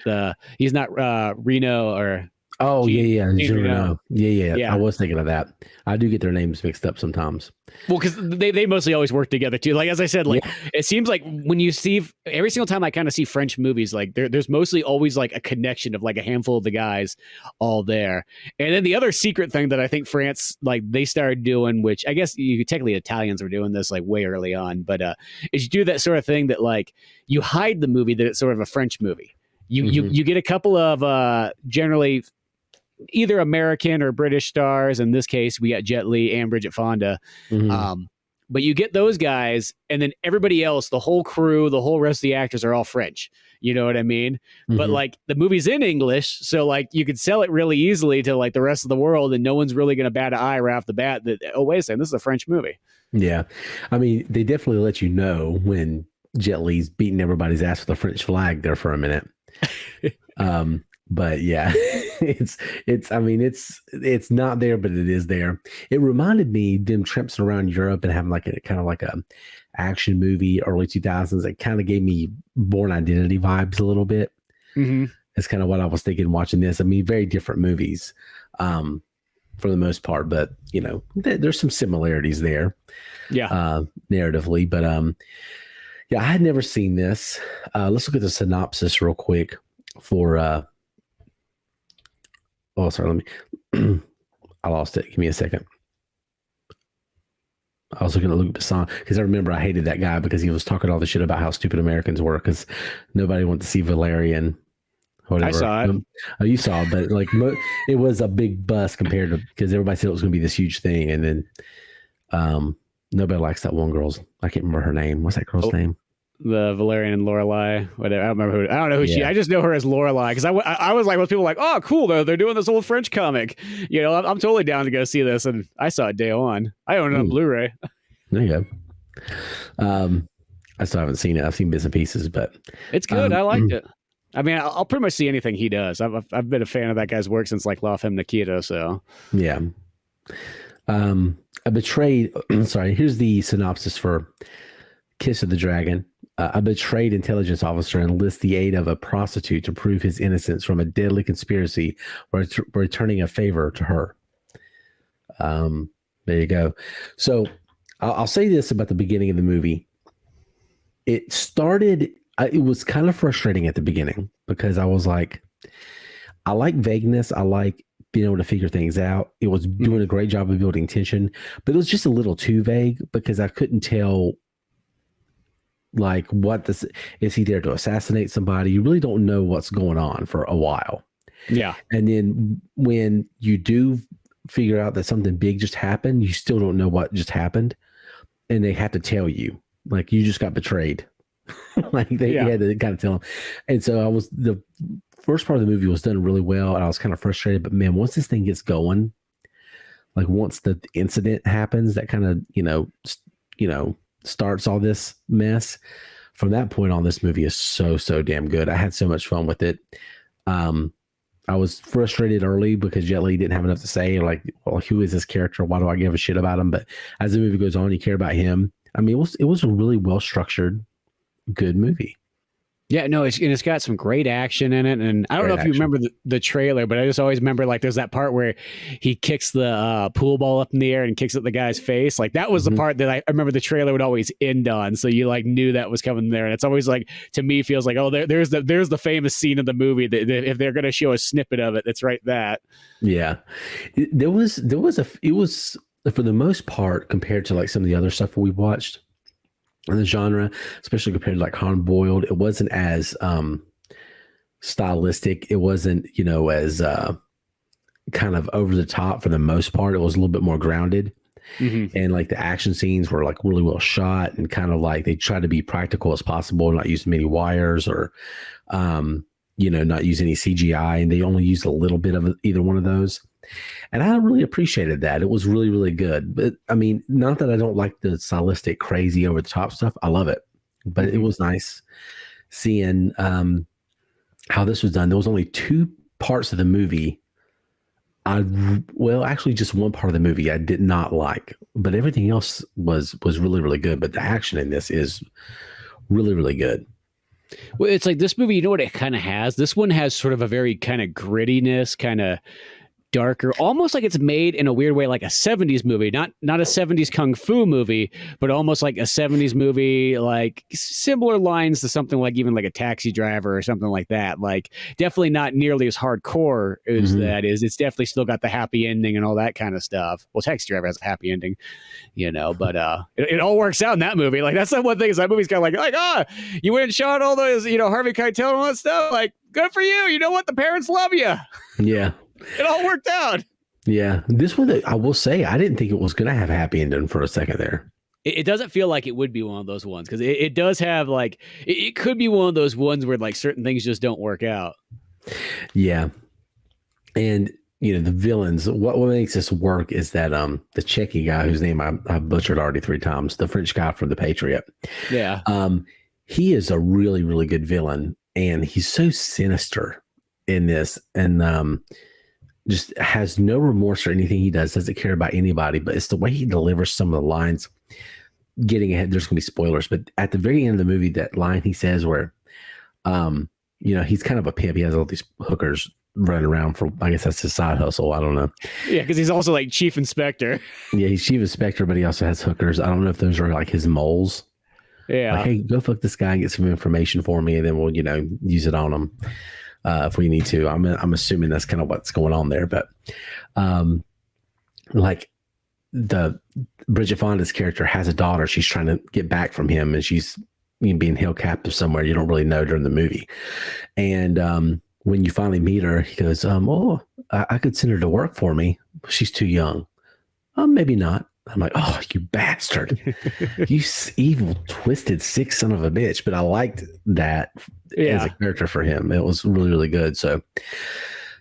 Reno or. Oh, yeah. Reno. Yeah. I was thinking of that. I do get their names mixed up sometimes. Well, because they mostly always work together too. Like, as I said, It seems like when you see every single time I kind of see French movies, like there's mostly always like a connection of like a handful of the guys all there. And then the other secret thing that I think France, like, they started doing, which I guess technically Italians were doing this like way early on, but is you do that sort of thing that like you hide the movie that it's sort of a French movie. You get a couple of generally either American or British stars. In this case, we got Jet Li and Bridget Fonda. But you get those guys, and then everybody else, the whole crew, the whole rest of the actors are all French. You know what I mean? But like the movie's in English, so like you could sell it really easily to like the rest of the world, and no one's really going to bat an eye right off the bat that, oh, wait a second, this is a French movie. Yeah. I mean, they definitely let you know when Jet Li's beating everybody's ass with a French flag there for a minute. But yeah, it's not there, but it is there. It reminded me them tramping around Europe and having like a kind of like a action movie early 2000s. It kind of gave me Born Identity vibes a little bit. That's kind of what I was thinking watching this. I mean, very different movies for the most part, but you know, there's some similarities there. Yeah, narratively, but yeah, I had never seen this. Let's look at the synopsis real quick for oh, sorry, let me I lost it. Give me a second. I was looking at Luc Besson because I remember I hated that guy because he was talking all the shit about how stupid Americans were because nobody wanted to see Valerian. Whatever. I saw it. Oh, you saw it, but like it was a big bust compared to, because everybody said it was going to be this huge thing, and then nobody likes that one girl's. I can't remember her name. What's that girl's name? The Valerian and Lorelai, whatever. I don't know who she. I just know her as Lorelai because I was like, most people were like, oh, cool, they're doing this old French comic. You know, I'm totally down to go see this, and I saw it day one. I own it on Blu-ray. There you go. I still haven't seen it. I've seen bits and pieces, but it's good. I liked it. I mean, I'll pretty much see anything he does. I've been a fan of that guy's work since like La Femme Nikita. So yeah. A betrayed. Sorry. Here's the synopsis for Kiss of the Dragon. A betrayed intelligence officer enlists the aid of a prostitute to prove his innocence from a deadly conspiracy, returning a favor to her. There you go. So I'll say this about the beginning of the movie. It started, it was kind of frustrating at the beginning because I was like, I like vagueness. I like being able to figure things out. It was doing a great job of building tension, but it was just a little too vague because I couldn't tell, like, what this is. He there to assassinate somebody? You really don't know what's going on for a while. Yeah. And then when you do figure out that something big just happened, you still don't know what just happened. And they have to tell you, like, you just got betrayed. Like they had to kind of tell them. And so the first part of the movie was done really well. And I was kind of frustrated, but man, once this thing gets going, like once the incident happens, that kind of, starts all this mess. From that point on, this movie is so damn good. I had so much fun with it. I was frustrated early because Jet Li didn't have enough to say. Like, well, who is this character? Why do I give a shit about him? But as the movie goes on, you care about him. I mean, it was a really well structured, good movie. Yeah, no, it's got some great action in it, and I don't know if you remember the trailer, but I just always remember like there's that part where he kicks the pool ball up in the air and kicks at the guy's face. Like that was the part that I remember the trailer would always end on, so you like knew that was coming there, and it's always like, to me, feels like, oh, there's the famous scene of the movie that if they're going to show a snippet of it, it's right that. Yeah, it was for the most part, compared to like some of the other stuff we've watched in the genre, especially compared to like Hard Boiled, it wasn't as stylistic. It wasn't, as kind of over the top for the most part. It was a little bit more grounded. And like the action scenes were like really well shot, and kind of like they tried to be practical as possible, not use many wires or, not use any CGI. And they only used a little bit of either one of those. And I really appreciated that. It was really, really good. But I mean, not that I don't like the stylistic, crazy, over the top stuff. I love it. But it was nice seeing how this was done. There was only 2 parts of the movie. Actually just one part of the movie I did not like, but everything else was really, really good. But the action in this is really, really good. Well, it's like this movie, you know what it kind of has? This one has sort of a very kind of grittiness, kind of darker, almost like it's made in a weird way, like a 70s movie, not a 70s kung fu movie, but almost like a 70s movie, like similar lines to something like even like a Taxi Driver or something like that. Like definitely not nearly as hardcore as that is. It's definitely still got the happy ending and all that kind of stuff. Well, Taxi Driver has a happy ending, but it all works out in that movie. Like that's the one thing, is that movie's kind of like, you went and shot all those, Harvey Keitel and all that stuff. Like, good for you. You know what? The parents love you. Yeah. It all worked out. Yeah. This one, I will say, I didn't think it was going to have a happy ending for a second there. It doesn't feel like it would be one of those ones, because it does have like, it could be one of those ones where like certain things just don't work out. Yeah. And, the villains, what makes this work is that the Checky guy, whose name I butchered already 3 times, the French guy from The Patriot. Yeah. He is a really, really good villain, and he's so sinister in this, and just has no remorse for anything he does, doesn't care about anybody, but it's the way he delivers some of the lines. Getting ahead, there's going to be spoilers, but at the very end of the movie, that line he says where, he's kind of a pimp. He has all these hookers running around for, I guess that's his side hustle. I don't know. Yeah, because he's also like chief inspector. Yeah, he's chief inspector, but he also has hookers. I don't know if those are like his moles. Yeah. Like, hey, go fuck this guy and get some information for me, and then we'll, use it on him. If we need to. I'm assuming that's kind of what's going on there, but like the Bridget Fonda's character has a daughter. She's trying to get back from him, and she's being held captive somewhere. You don't really know during the movie. And when you finally meet her, he goes, I could send her to work for me. She's too young. Maybe not. I'm like, oh, you bastard. You evil, twisted, sick son of a bitch. But I liked that as a character for him. It was really, really good. So,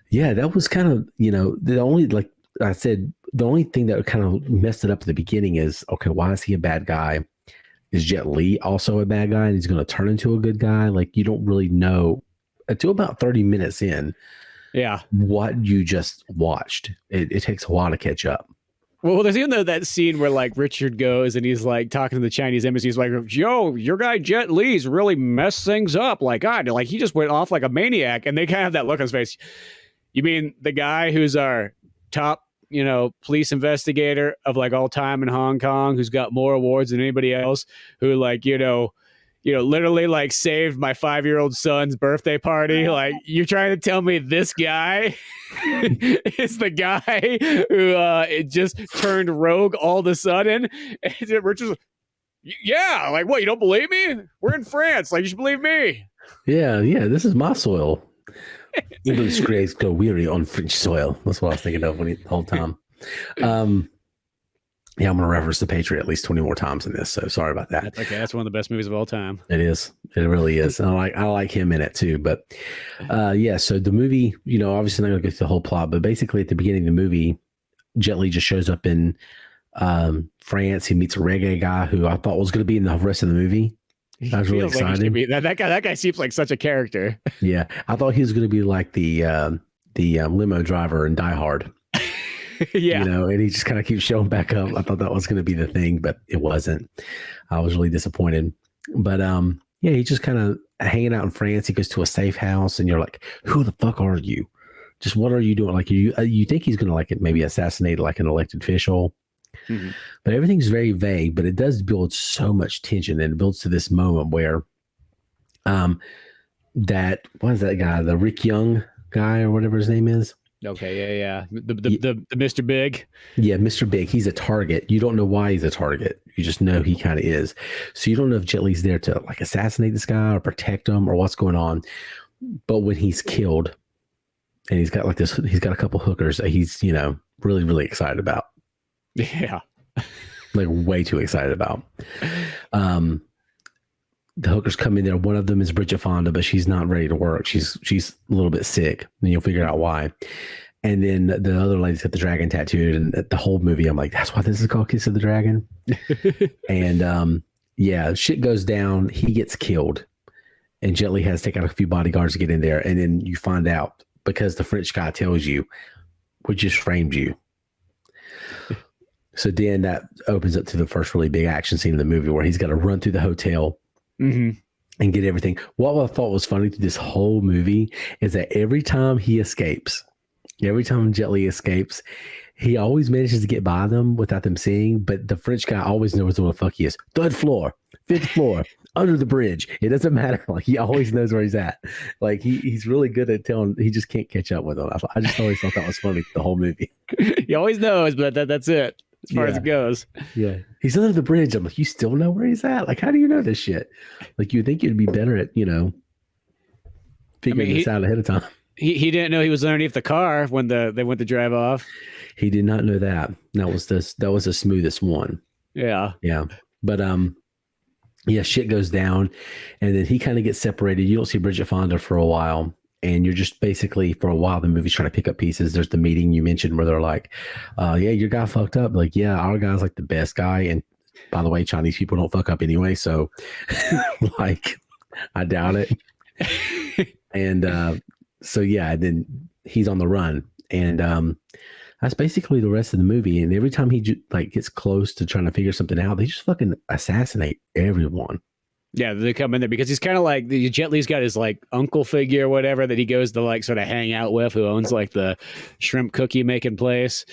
yeah, that was kind of, the only, like I said, the only thing that kind of messed it up at the beginning is, okay, why is he a bad guy? Is Jet Li also a bad guy and he's going to turn into a good guy? Like, you don't really know until about 30 minutes in what you just watched. It takes a while to catch up. Well, there's even that scene where like Richard goes and he's like talking to the Chinese embassy. He's like, "Yo, your guy Jet Li's really messed things up. Like, God, like he just went off like a maniac." And they kind of have that look on his face. You mean the guy who's our top, police investigator of like all time in Hong Kong, who's got more awards than anybody else, who like, literally like saved my 5-year-old son's birthday party. Like, you're trying to tell me this guy is the guy who it just turned rogue all of a sudden? And Richard's like, yeah, like what? You don't believe me? We're in France. Like, you should believe me. Yeah, this is my soil. English grays go weary on French soil. That's what I was thinking of the whole time. Yeah, I'm going to reference The Patriot at least 20 more times in this, so sorry about that. That's okay. That's one of the best movies of all time. It is. It really is. And I like him in it too. But so the movie, obviously not going to go through the whole plot, but basically at the beginning of the movie, Jet Li just shows up in France. He meets a reggae guy who I thought was going to be in the rest of the movie. I was really excited. Like that guy seems like such a character. Yeah, I thought he was going to be like the limo driver in Die Hard. Yeah, and he just kind of keeps showing back up. I thought that was going to be the thing, but it wasn't. I was really disappointed. But he's just kind of hanging out in France. He goes to a safe house, and you're like, "Who the fuck are you? Just what are you doing?" Like you think he's going to like maybe assassinate like an elected official. Mm-hmm. But everything's very vague, but it does build so much tension, and it builds to this moment where what is that guy, the Rick Young guy or whatever his name is? Okay, yeah. The Mr. Big. Yeah, Mr. Big. He's a target. You don't know why he's a target. You just know he kind of is. So you don't know if Jet Li's there to like assassinate this guy or protect him or what's going on. But when he's killed and he's got a couple hookers that he's, really, really excited about. Yeah. like way too excited about. The hookers come in there. One of them is Bridget Fonda, but she's not ready to work. She's a little bit sick, and you'll figure out why. And then the other lady's got the dragon tattooed, and the whole movie, I'm like, that's why this is called Kiss of the Dragon. And yeah, shit goes down. He gets killed, and Jet Li has to take out a few bodyguards to get in there. And then you find out because the French guy tells you, we just framed you. So then that opens up to the first really big action scene in the movie where he's got to run through the hotel and get everything. What I thought was funny through this whole movie is that every time he escapes, every time Jet Li escapes, he always manages to get by them without them seeing, but the French guy always knows where the fuck he is. Third floor, fifth floor, under the bridge. It doesn't matter. Like, he always knows where he's at. Like, he's really good at telling. He just can't catch up with them. I just always thought that was funny the whole movie. He always knows, but that's it as far as it goes. Yeah. He's under the bridge. I'm like, you still know where he's at? Like, how do you know this shit? Like, you'd think you'd be better at, figuring this out ahead of time. He didn't know he was underneath the car when they went to drive off. He did not know that. That was the smoothest one. Yeah. Yeah. But yeah, shit goes down, and then he kind of gets separated. You don't see Bridget Fonda for a while, and you're just basically, for a while, the movie's trying to pick up pieces. There's the meeting you mentioned where they're like, yeah, your guy fucked up. Like, yeah, our guy's like the best guy. And by the way, Chinese people don't fuck up anyway. So like, I doubt it. And so yeah, then he's on the run, and that's basically the rest of the movie. And every time he gets close to trying to figure something out, they just fucking assassinate everyone. Yeah, they come in there because he's kind of like, Jet Li's got his like uncle figure or whatever that he goes to like sort of hang out with, who owns like the shrimp cookie making place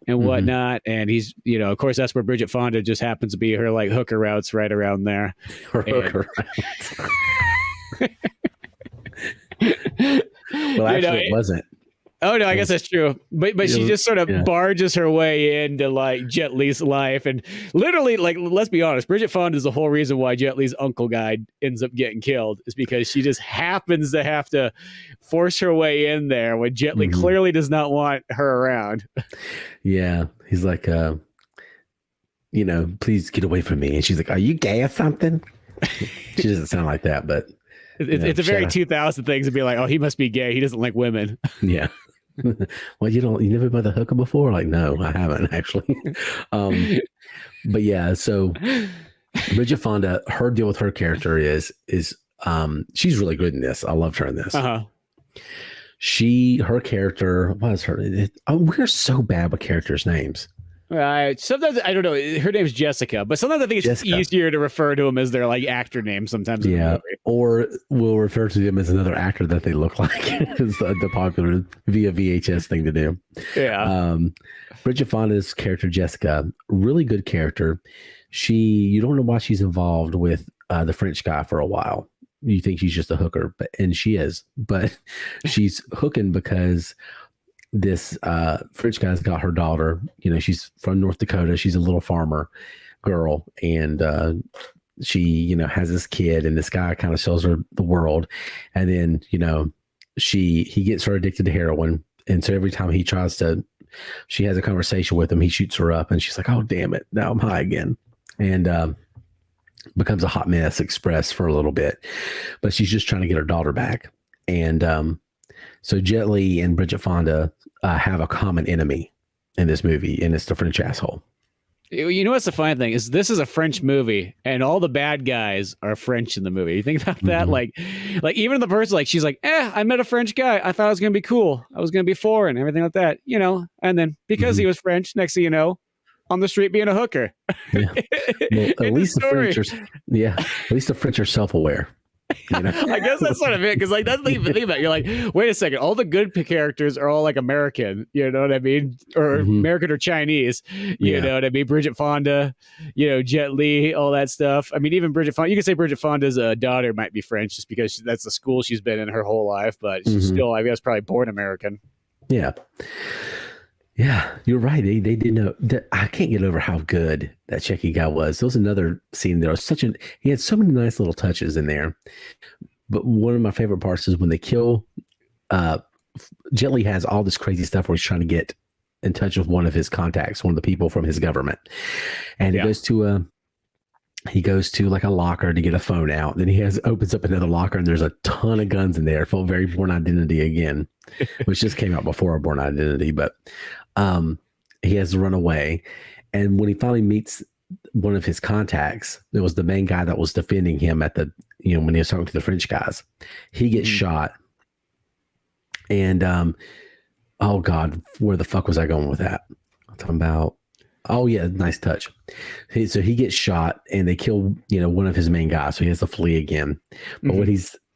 and whatnot. And he's, of course, that's where Bridget Fonda just happens to be. Her like hooker routes right around there. Hooker routes. Well, actually, it wasn't. Oh no, I guess that's true. But she just sort of barges her way into like Jet Li's life, and literally, like, let's be honest, Bridget Fonda is the whole reason why Jet Li's uncle guy ends up getting killed, is because she just happens to have to force her way in there when Jet Li clearly does not want her around. Yeah, he's like, please get away from me, and she's like, are you gay or something? She doesn't sound like that, but it's a very 2000 thing to be like, oh, he must be gay. He doesn't like women. Yeah. Well, you never been by the hooker before? Like, no, I haven't actually. But yeah, so Bridget Fonda, her deal with her character is she's really good in this. I loved her in this. Her character, what is her? We're so bad with characters' names. Sometimes I don't know. Her name's Jessica, but sometimes I think it's easier to refer to them as their like actor name. Sometimes, or we'll refer to them as another actor that they look like. Is the popular Via VHS thing to do. Yeah. Bridget Fonda's character Jessica, really good character. You don't know why she's involved with the French guy for a while. You think she's just a hooker, and she is, but she's hooking because this French guy's got her daughter. She's from North Dakota. She's a little farmer girl, and she has this kid, and this guy kind of sells her the world. And then he gets her addicted to heroin, and so every time she has a conversation with him, he shoots her up, and she's like, oh damn it, now I'm high again, and becomes a hot mess express for a little bit. But she's just trying to get her daughter back. And so Jet Li and Bridget Fonda have a common enemy in this movie, and it's the French asshole. What's the funny thing is, this is a French movie, and all the bad guys are French in the movie. You think about that? Like even the person, like, she's like, I met a French guy. I thought it was gonna be cool. I was gonna be foreign, everything like that. And then because he was French, next thing you know, on the street being a hooker. Yeah. Well, at least the French are self-aware. I guess that's sort of it, because like that's the thing about it. You're like, wait a second, all the good characters are all like American, you know what I mean, or American or Chinese, you know what I mean. Bridget Fonda, Jet Li, all that stuff. I mean, even Bridget Fonda, you can say Bridget Fonda's daughter might be French just because that's the school she's been in her whole life, but she's still, I guess, probably born American. Yeah, you're right. They did know that. I can't get over how good that Checky guy was. There was another scene. There was he had so many nice little touches in there. But one of my favorite parts is when they kill. Jet Li has all this crazy stuff where he's trying to get in touch with one of his contacts, one of the people from his government, and he goes to like a locker to get a phone out. Then opens up another locker and there's a ton of guns in there. It felt very Born Identity again, which just came out before Born Identity. But he has to run away. And when he finally meets one of his contacts, it was the main guy that was defending him at the, when he was talking to the French guys, he gets shot. And, oh God, where the fuck was I going with that? I'm talking about, oh yeah, nice touch. So he gets shot and they kill, one of his main guys. So he has to flee again. But when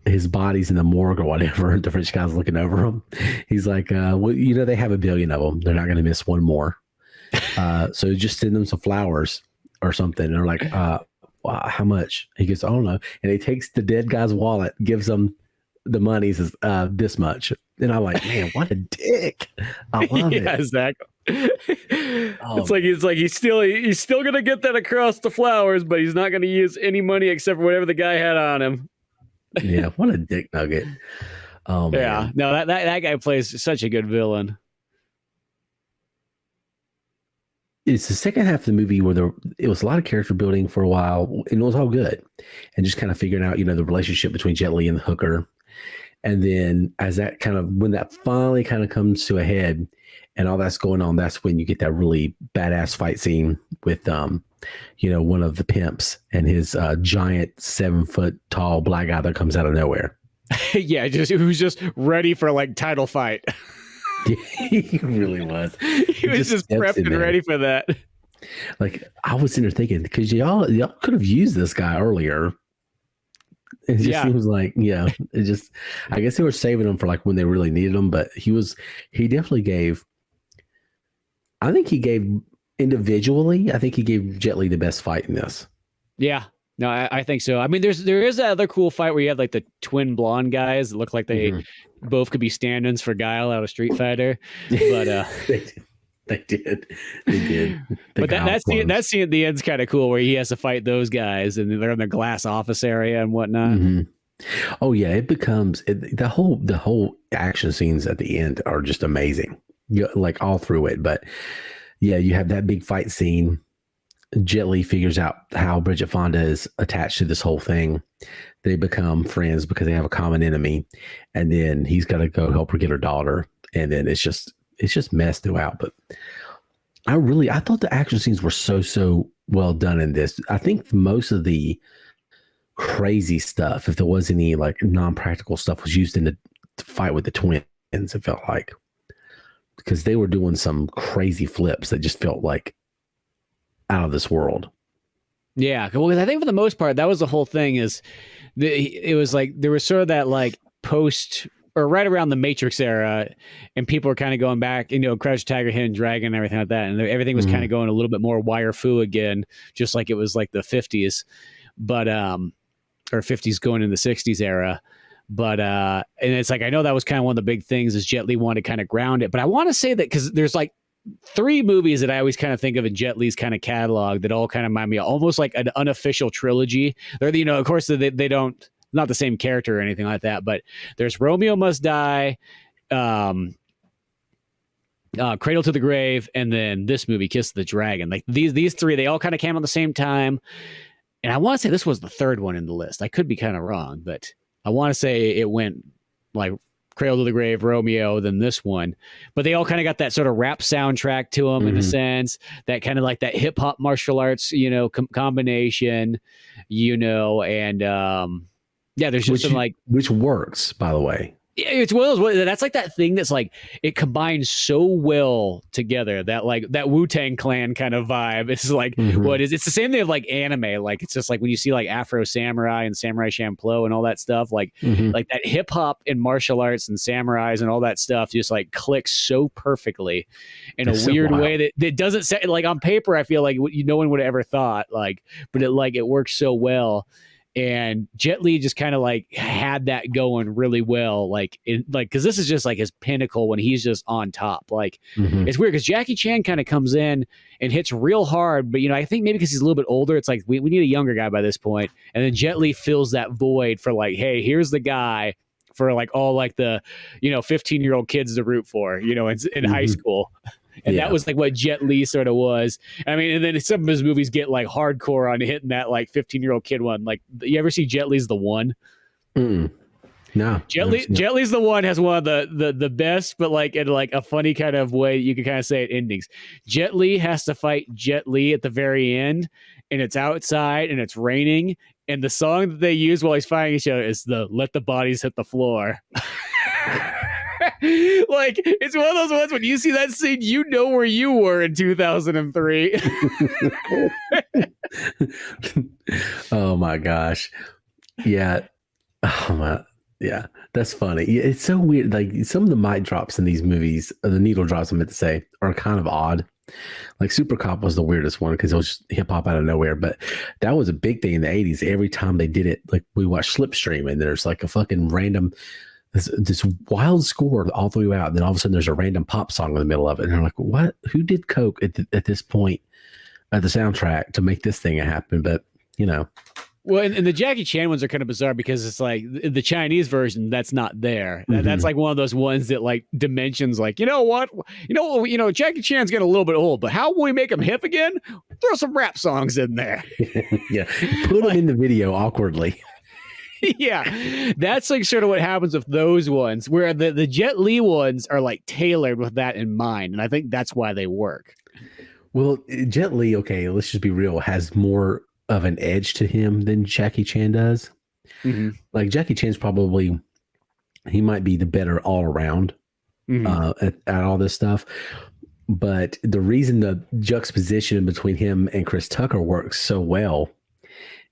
his body's in the morgue or whatever, the French guy's looking over him. He's like, well, they have 1 billion of them. They're not going to miss one more. So just send them some flowers or something. And they're like, wow, how much? He goes, I don't know. And he takes the dead guy's wallet, gives them the money, says, this much. And I'm like, man, what a dick. I love it. Yeah, exactly. It's like he's still gonna get that across the flowers, but he's not gonna use any money except for whatever the guy had on him. Yeah, what a dick nugget. Oh man. Yeah, no, that guy plays such a good villain. It's the second half of the movie where it was a lot of character building for a while, and it was all good, and just kind of figuring out the relationship between Jet Li and the hooker. And then as that when that finally kind of comes to a head and all that's going on, that's when you get that really badass fight scene with, one of the pimps and his giant 7-foot tall black guy that comes out of nowhere. Yeah, who's just ready for like title fight. He really was. He was just prepped and ready for that. Like I was sitting there thinking, because y'all could have used this guy earlier. It just seems like, I guess they were saving him for like when they really needed him, but he definitely gave individually, I think he gave Jet Li the best fight in this. Yeah. No, I think so. I mean, there is that other cool fight where you had like the twin blonde guys that look like they both could be stand-ins for Guile out of Street Fighter, but They did. But that scene at the end's kind of cool where he has to fight those guys and they're in the glass office area and whatnot. Mm-hmm. Oh yeah, it becomes the whole action scenes at the end are just amazing, like all through it. But yeah, you have that big fight scene. Jet Li figures out how Bridget Fonda is attached to this whole thing. They become friends because they have a common enemy, and then he's got to go help her get her daughter, and then it's just mess throughout. But I thought the action scenes were so well done in this. I think most of the crazy stuff, if there was any like non-practical stuff, was used in the fight with the twins. It felt like, because they were doing some crazy flips that just felt like out of this world. Yeah, well, I think for the most part, that was the whole thing. It was like there was sort of that like post or right around the Matrix era, and people were kind of going back, Crouch Tiger, Hidden Dragon, and everything like that, and everything was kind of going a little bit more wire fu again, just like it was like the 50s, but or 50s going in the 60s era. But and it's like I know that was kind of one of the big things is Jet Li wanted to kind of ground it, but I want to say that because there's like 3 movies that I always kind of think of in Jet Li's kind of catalog that all kind of remind me almost like an unofficial trilogy. They're, of course they don't, not the same character or anything like that, but there's Romeo Must Die, Cradle to the Grave, and then this movie, Kiss of the Dragon. Like these 3, they all kind of came at the same time. And I want to say this was the 3rd one in the list. I could be kind of wrong, but I want to say it went like Cradle to the Grave, Romeo, then this one. But they all kind of got that sort of rap soundtrack to them in a sense, that kind of like that hip hop martial arts, combination, and there's just some like, which works, by the way. It's one of those, that's like that thing that's like it combines so well together that like that Wu-Tang Clan kind of vibe. It's like what is it's the same thing of like anime. Like it's just like when you see like Afro Samurai and Samurai Champloo and all that stuff, like that hip hop and martial arts and samurais and all that stuff just like clicks so perfectly in a weird way that doesn't say like on paper. I feel like no one would have ever thought like, but it works so well. And Jet Li just kind of like had that going really well, because this is just like his pinnacle when he's just on top. Like it's weird because Jackie Chan kind of comes in and hits real hard, but I think maybe because he's a little bit older, it's like we need a younger guy by this point. And then Jet Li fills that void for like, hey, here's the guy for like all like the 15-year-old kids to root for, in high school. And that was like what Jet Li sort of was. I mean, and then some of his movies get like hardcore on hitting that like 15-year-old kid one. Like, you ever see Jet Li's The One? Mm. No. Jet Li's The One has one of the best, but like in like a funny kind of way you can kind of say it endings. Jet Li has to fight Jet Li at the very end, and it's outside and it's raining, and the song that they use while he's fighting each other is the "Let the Bodies Hit the Floor." Like, it's one of those ones when you see that scene, you know where you were in 2003. Oh my gosh. Yeah. Oh my. Yeah, that's funny. It's so weird. Like, some of the mic drops in these movies, or the needle drops I meant to say, are kind of odd. Like Super Cop was the weirdest one because it was just hip hop out of nowhere. But that was a big thing in the 80s. Every time they did it, like we watched Slipstream, and there's like a fucking random this wild score all the way out. And then all of a sudden there's a random pop song in the middle of it. And I'm like, what? Who did coke at this point at the soundtrack to make this thing happen? But, you know. Well, and the Jackie Chan ones are kind of bizarre because it's like the Chinese version that's not there. Mm-hmm. That's like one of those ones that like dimensions like, you know what, Jackie Chan's getting a little bit old, but how will we make him hip again? Throw some rap songs in there. Yeah, put them in the video awkwardly. Yeah, that's like sort of what happens with those ones, where the Jet Li ones are like tailored with that in mind, and I think that's why they work. Well, Jet Li, okay, let's just be real, has more of an edge to him than Jackie Chan does. Mm-hmm. Like Jackie Chan's probably, he might be the better all around at all this stuff. But the reason the juxtaposition between him and Chris Tucker works so well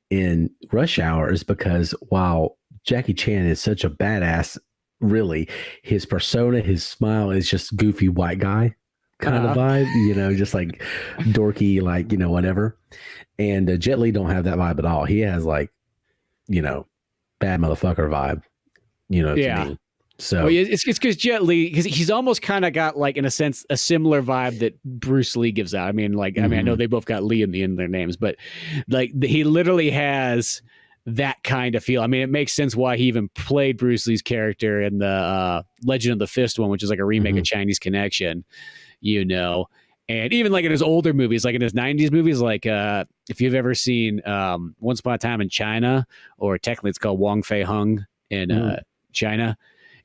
in Rush Hour is because while Jackie Chan is such a badass, really, his persona, his smile is just goofy white guy kind of vibe, just like dorky, like, whatever. And Jet Li don't have that vibe at all. He has like, bad motherfucker vibe, to me. So well, it's because Jet Li, because he's almost kind of got like, in a sense, a similar vibe that Bruce Lee gives out. I mean, I know they both got Lee in the end of their names, but like he literally has that kind of feel. I mean, it makes sense why he even played Bruce Lee's character in the Legend of the Fist one, which is like a remake of Chinese Connection, And even like in his older movies, like in his 90s movies, like if you've ever seen Once Upon a Time in China, or technically it's called Wong Fei Hung in China.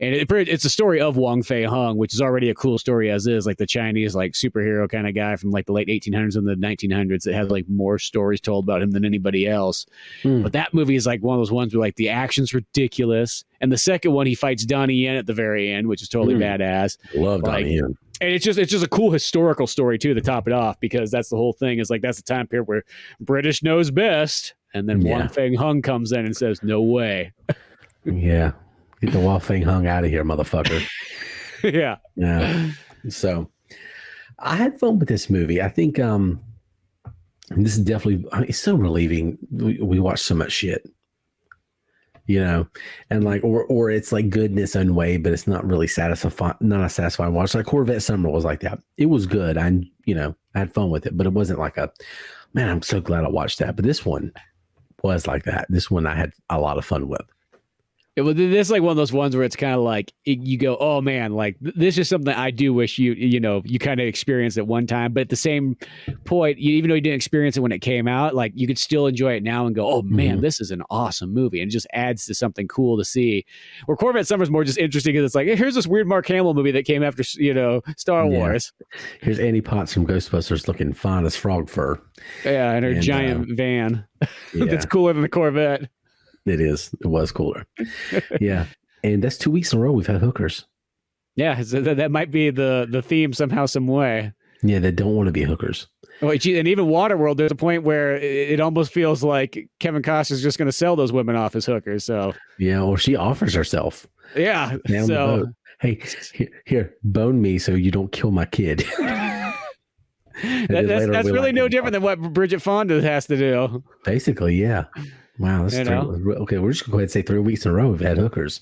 And it's a story of Wong Fei Hung, which is already a cool story as is, like the Chinese like superhero kind of guy from like the late 1800s and the 1900s that has like more stories told about him than anybody else. But that movie is like one of those ones where like the action's ridiculous. And the second one, he fights Donnie Yen at the very end, which is totally badass. Love Donnie Yen. And it's just a cool historical story too to top it off, because that's the whole thing, is like that's the time period where British knows best, and then Wong Fei Hung comes in and says, "No way." Yeah, get the Wong Fei Hung out of here, motherfucker. Yeah. So I had fun with this movie. I think this is definitely, it's so relieving. We watch so much shit. And like, or it's like good in its own way, but it's not really satisfying, not a satisfying watch. Like Corvette Summer was like that. It was good. I had fun with it, but it wasn't like man, I'm so glad I watched that. But this one was like that. This one I had a lot of fun with. This is like one of those ones where it's kind of like you go, oh man, like this is something I do wish you kind of experienced at one time. But at the same point, even though you didn't experience it when it came out, like you could still enjoy it now and go, oh man, this is an awesome movie, and it just adds to something cool to see. Where Corvette Summer is more just interesting because it's like, hey, here's this weird Mark Hamill movie that came after Star Wars. Here's Annie Potts from Ghostbusters looking fine as frog fur. Yeah, and her giant van that's cooler than the Corvette. It is. It was cooler. Yeah. And that's 2 weeks in a row we've had hookers. Yeah. So that might be the theme somehow, some way. Yeah. They don't want to be hookers. Oh, gee, and even Waterworld, there's a point where it almost feels like Kevin Costner's just going to sell those women off as hookers. So yeah. Or she offers herself. Yeah. Down the boat. Hey, here, bone me so you don't kill my kid. That's really no different than what Bridget Fonda has to do. Basically, yeah. Wow, that's okay. We're just going to go ahead and say 3 weeks in a row we've had hookers.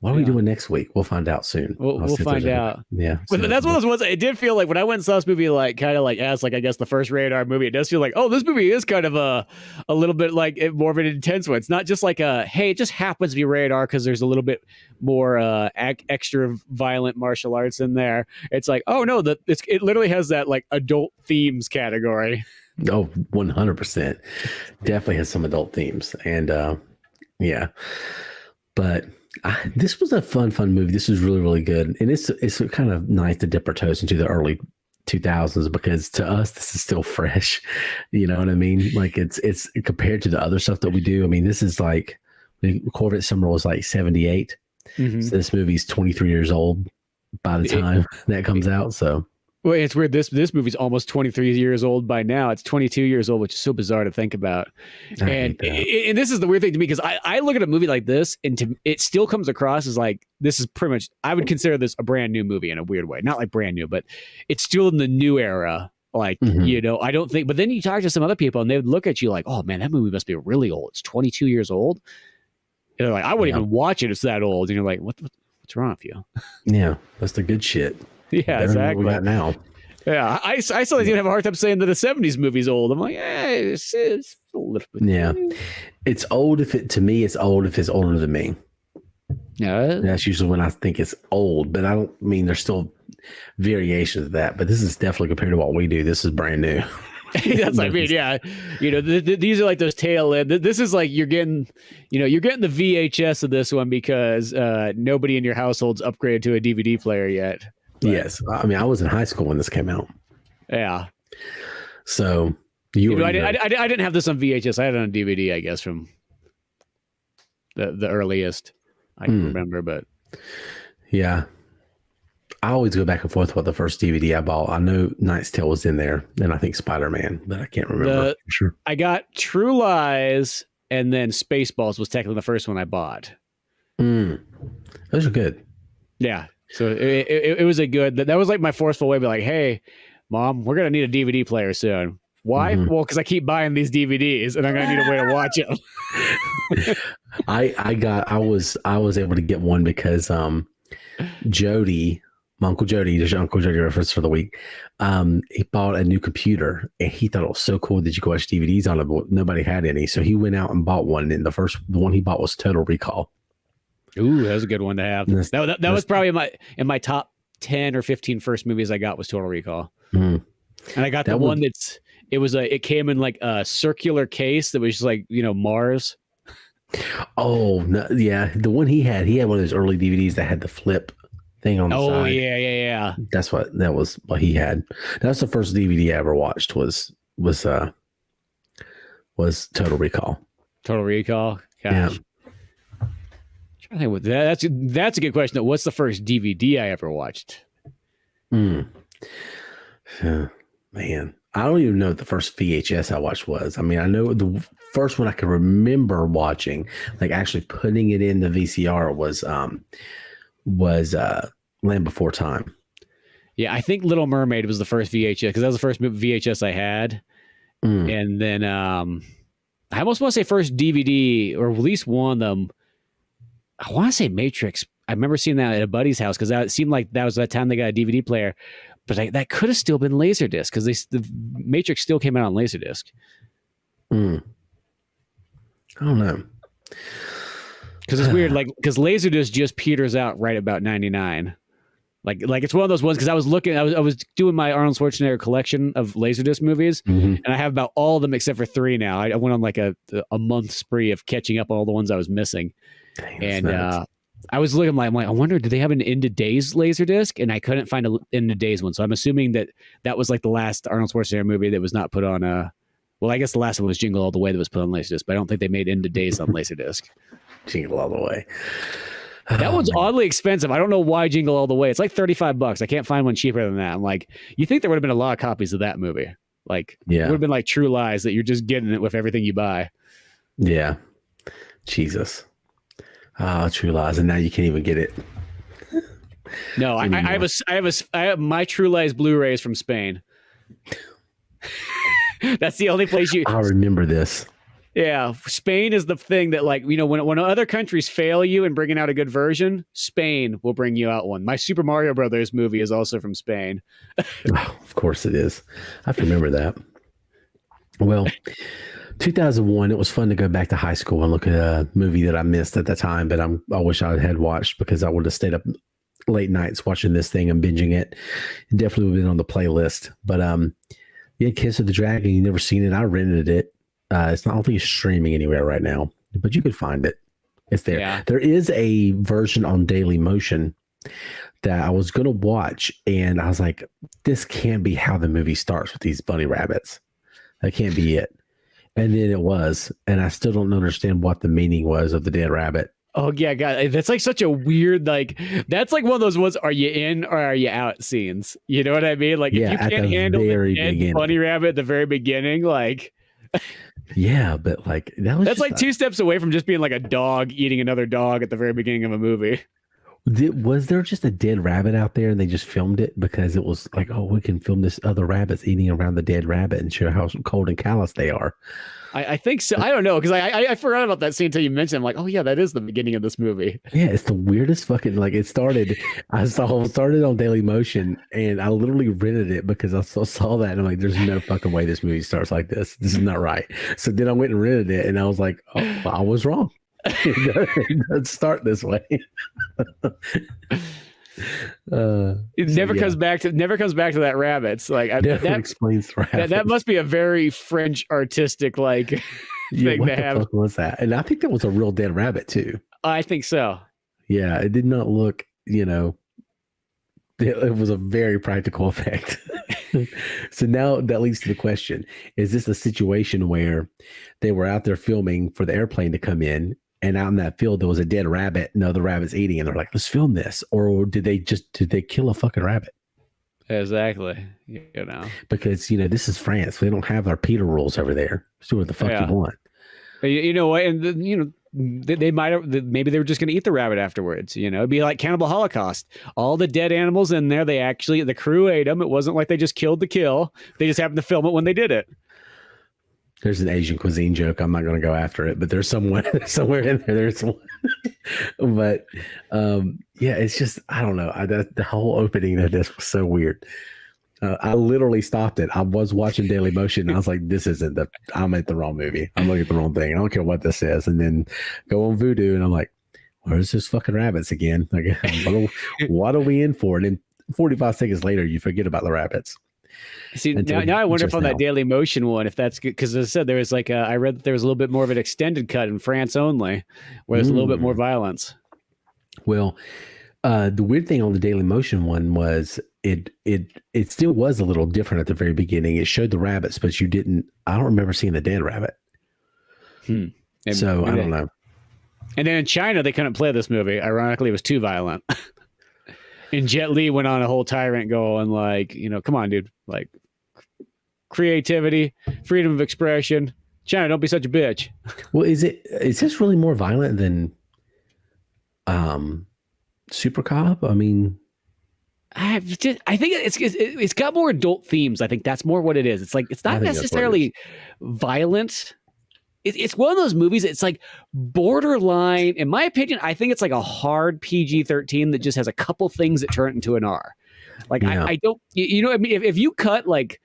What are we doing next week? We'll find out soon. We'll find out. Yeah. But that's one of those ones. It did feel like when I went and saw this movie, like kind of like as like I guess the first radar movie, it does feel like, oh, this movie is kind of a little bit like more of an intense one. It's not just like hey, it just happens to be radar because there's a little bit more extra violent martial arts in there. It's like, oh no, it literally has that like adult themes category. Oh, 100%. Definitely has some adult themes. And yeah. But this was a fun movie. This was really, really good. And it's kind of nice to dip our toes into the early 2000s because to us, this is still fresh. You know what I mean? Like it's compared to the other stuff that we do. I mean, this is like Corvette Summer was like 78. Mm-hmm. So this movie's 23 years old by the time that comes out. So. Well, it's weird. This movie's almost 23 years old by now. It's 22 years old, which is so bizarre to think about. And this is the weird thing to me because I look at a movie like this and it still comes across as like, this is pretty much, I would consider this a brand new movie in a weird way. Not like brand new, but it's still in the new era. Like, you know, I don't think, but then you talk to some other people and they would look at you like, oh man, that movie must be really old. It's 22 years old. And they're like, I wouldn't even watch it. It's that old. And you're like, what's wrong with you? Yeah. That's the good shit. Yeah, exactly. We got now. Yeah, I still even have a hard time saying that a 70s movie's old. I'm like, it's a little bit. Yeah, it's old to me, it's old if it's older than me. Yeah, that's usually when I think it's old. But I don't mean there's still variations of that. But this is definitely compared to what we do. This is brand new. That's I mean, yeah. You know, these are like those tail end. This is like you're getting the VHS of this one because nobody in your household's upgraded to a DVD player yet. But, yes, I mean I was in high school when this came out. Yeah. So I didn't have this on VHS. I had it on DVD, I guess, from the earliest I can remember. But yeah, I always go back and forth with the first DVD I bought. I know Knight's Tale was in there, and I think Spider-Man, but I can't remember. Sure. I got True Lies, and then Spaceballs was technically the first one I bought. Those are good. Yeah. So it was a good, that was like my forceful way to be like, hey, Mom, we're going to need a DVD player soon. Why? Well, because I keep buying these DVDs and I'm going to need a way to watch them. I was able to get one because Jody, my Uncle Jody, there's your Uncle Jody reference for the week. He bought a new computer and he thought it was so cool that you could watch DVDs on it, but nobody had any. So he went out and bought one. And the one he bought was Total Recall. Ooh, that was a good one to have. That was probably in my top 10 or 15 first movies I got was Total Recall. And I got the one it came in like a circular case that was just like, Mars. Oh, no, yeah. The one he had one of those early DVDs that had the flip thing on the side. Oh, yeah. That was what he had. That's the first DVD I ever watched was Total Recall. Total Recall? Gosh. Yeah. I think that's a good question. What's the first DVD I ever watched? Man, I don't even know what the first VHS I watched was. I mean, I know the first one I can remember watching, like actually putting it in the VCR was Land Before Time. Yeah, I think Little Mermaid was the first VHS because that was the first VHS I had, and then I almost want to say first DVD or at least one of them. I want to say Matrix. I remember seeing that at a buddy's house because it seemed like that was that time they got a DVD player. But that could have still been Laserdisc because the Matrix still came out on Laserdisc. I don't know. Because it's weird, because Laserdisc just peters out right about 99. Like it's one of those ones because I was doing my Arnold Schwarzenegger collection of Laserdisc movies, and I have about all of them except for 3 now. I went on like a month spree of catching up on all the ones I was missing. Dang, and I was looking I'm like, I wonder, do they have an End of Days Laserdisc? And I couldn't find an End of Days one. So I'm assuming that was like the last Arnold Schwarzenegger movie that was not put on well, I guess the last one was Jingle All the Way that was put on Laserdisc, but I don't think they made End of Days on Laserdisc. Jingle All the Way. That one's oddly expensive. I don't know why Jingle All the Way. It's like $35. I can't find one cheaper than that. I'm like, you think there would have been a lot of copies of that movie? Like, it would have been like True Lies that you're just getting it with everything you buy. Yeah. Jesus. True Lies, and now you can't even get it. No, I have my True Lies Blu-rays from Spain. That's the only place I remember this. Yeah, Spain is the thing that, like, you know, when other countries fail you in bringing out a good version, Spain will bring you out one. My Super Mario Brothers movie is also from Spain. Oh, of course it is. I have to remember that. Well, 2001, it was fun to go back to high school and look at a movie that I missed at the time, but I wish I had watched because I would have stayed up late nights watching this thing and binging it. It definitely would have been on the playlist. But yeah, Kiss of the Dragon, you never seen it. I rented it. It's not, I don't think it's streaming anywhere right now, but you could find it. It's there. Yeah. There is a version on Daily Motion that I was going to watch, and I was like, this can't be how the movie starts with these bunny rabbits. That can't be it. And then it was, and I still don't understand what the meaning was of the dead rabbit. Oh yeah, God, that's like such a weird, like, that's like one of those ones, are you in or are you out scenes? You know what I mean? Like, Yeah, if you at can't the handle very the dead beginning. bunny rabbit at the very beginning, like, Yeah, but like that was that's just like two steps away from just being like a dog eating another dog at the very beginning of a movie. Was there just a dead rabbit out there and they just filmed it because it was like, oh, we can film this other rabbits eating around the dead rabbit and show how cold and callous they are. I think so. I don't know, because I forgot about that scene until you mentioned it. I'm like, oh yeah, that is the beginning of this movie. Yeah, it's the weirdest fucking, like, it started. I started on Daily Motion and I literally rented it because I saw that and I'm like, there's no fucking way this movie starts like this. This is not right. So then I went and rented it and I was like, oh, well, I was wrong. It doesn't start this way. It never comes back to that rabbit. It's like that that explains the rabbit. that must be a very French artistic like thing what to the have. fuck was that? And I think that was a real dead rabbit too. I think so. Yeah, it did not look, it was a very practical effect. So now that leads to the question, is this a situation where they were out there filming for the airplane to come in and out in that field there was a dead rabbit and other rabbits eating and they're like, let's film this? Or did they kill a fucking rabbit? Exactly. Because, this is France. They don't have our PETA rules over there. Do what the fuck you want. You know what? And they might have, maybe they were just going to eat the rabbit afterwards. It'd be like Cannibal Holocaust. All the dead animals in there, the crew ate them. It wasn't like they just killed the kill. They just happened to film it when they did it. There's an Asian cuisine joke. I'm not going to go after it, but there's somewhere in there. There's one. But yeah, it's just, I don't know. The whole opening of this was so weird. I literally stopped it. I was watching Daily Motion and I was like, I'm at the wrong movie. I'm looking at the wrong thing. I don't care what this is. And then go on Vudu and I'm like, where's this fucking rabbits again? Like, what are we in for? And then 45 seconds later, you forget about the rabbits. See, now I wonder if on that Daily Motion one, if that's good, because as I said, there was I read that there was a little bit more of an extended cut in France only, where there's a little bit more violence. Well, the weird thing on the Daily Motion one was it still was a little different at the very beginning. It showed the rabbits, but I don't remember seeing the dead rabbit. So I don't know. And then in China, they couldn't play this movie. Ironically, it was too violent. And Jet Li went on a whole tyrant going like, come on, dude, like creativity, freedom of expression. China, don't be such a bitch. Well, is this really more violent than Super Cop? I mean, I think it's got more adult themes. I think that's more what it is. It's like, it's not necessarily violent. It's one of those movies. It's like borderline, in my opinion. I think it's like a hard PG-13 that just has a couple things that turn it into an R. Like, yeah. I don't, I mean, if you cut like,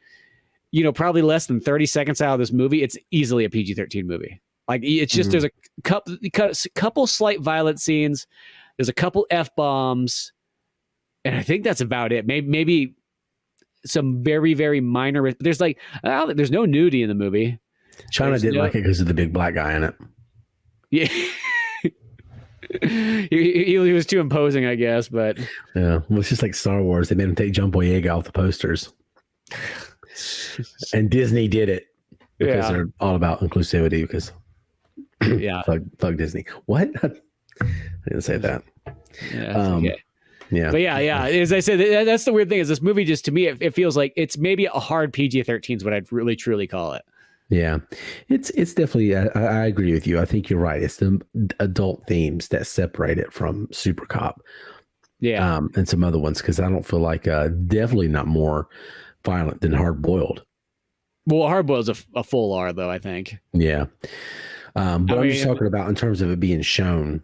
probably less than 30 seconds out of this movie, it's easily a PG-13 movie. Like, it's just, there's a couple slight violent scenes. There's a couple F-bombs. And I think that's about it. Maybe some very, very minor. There's there's no nudity in the movie. China didn't like it because of the big black guy in it. Yeah. he was too imposing, I guess, but yeah, well, it's just like Star Wars. They made him take John Boyega off the posters. And Disney did it because they're all about inclusivity because fuck Disney. What? I didn't say that. Yeah, okay. Yeah. But yeah. As I said, that's the weird thing is this movie just, to me, it feels like it's maybe a hard PG-13 is what I'd really truly call it. Yeah, it's definitely, I agree with you. I think you're right. It's the adult themes that separate it from Super Cop. Yeah. And some other ones, because I don't feel like definitely not more violent than Hard Boiled. Well, hard boiled is a full R though, I think. Yeah. But I'm just talking about in terms of it being shown.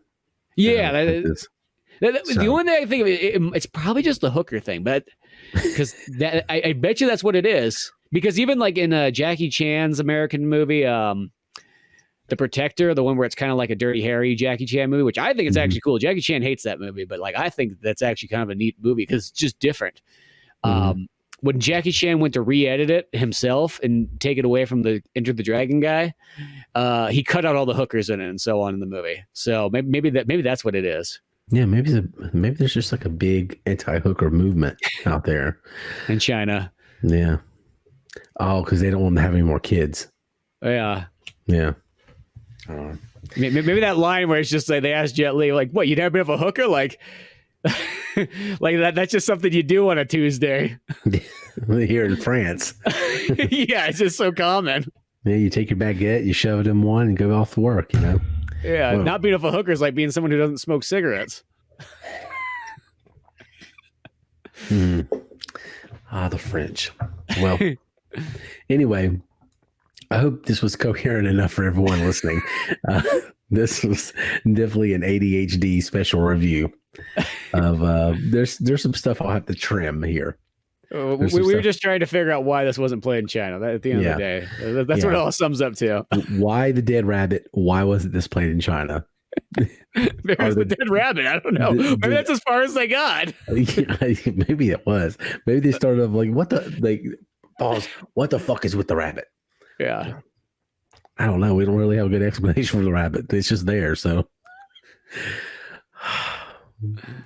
Yeah. The only thing I think of it's probably just the hooker thing, but because that I bet you that's what it is. Because even like in Jackie Chan's American movie, The Protector, the one where it's kind of like a Dirty Harry Jackie Chan movie, which I think it's actually cool. Jackie Chan hates that movie, but like I think that's actually kind of a neat movie because it's just different. When Jackie Chan went to re-edit it himself and take it away from the Enter the Dragon guy, he cut out all the hookers in it and so on in the movie. So maybe that's what it is. Yeah, maybe there's just like a big anti-hooker movement out there in China. Yeah. Oh, because they don't want to have any more kids. Yeah. Yeah. Maybe that line where it's just like they asked Jet Li, like, "What? You never been of a hooker?" Like, like that's just something you do on a Tuesday. Here in France. Yeah, it's just so common. Yeah, you take your baguette, you shove it in one, and go off to work. Yeah, well, not being of a hooker is like being someone who doesn't smoke cigarettes. The French. Well, anyway, I hope this was coherent enough for everyone listening. This was definitely an ADHD special review of there's some stuff I'll have to trim here. We were just trying to figure out why this wasn't played in China. At the end of the day, that's what it all sums up to. Why the dead rabbit? Why wasn't this played in China? There's the dead rabbit. I don't know. Maybe that's as far as they got. Maybe it was. Maybe they started off like, what the fuck is with the rabbit? Yeah. I don't know. We don't really have a good explanation for the rabbit. It's just there. So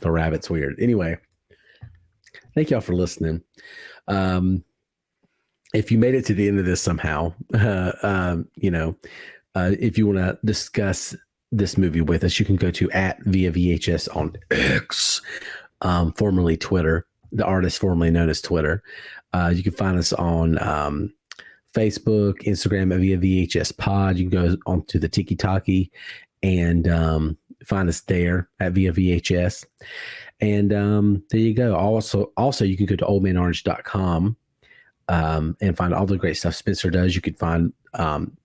the rabbit's weird. Anyway, thank y'all for listening. If you made it to the end of this somehow, if you want to discuss this movie with us, you can go to @Via VHS on X, formerly Twitter, the artist formerly known as Twitter. You can find us on Facebook, Instagram at Via VHS Pod. You can go onto the Tiki Talkie and find us there at Via VHS. And there you go. Also, you can go to oldmanorange.com and find all the great stuff Spencer does. You could find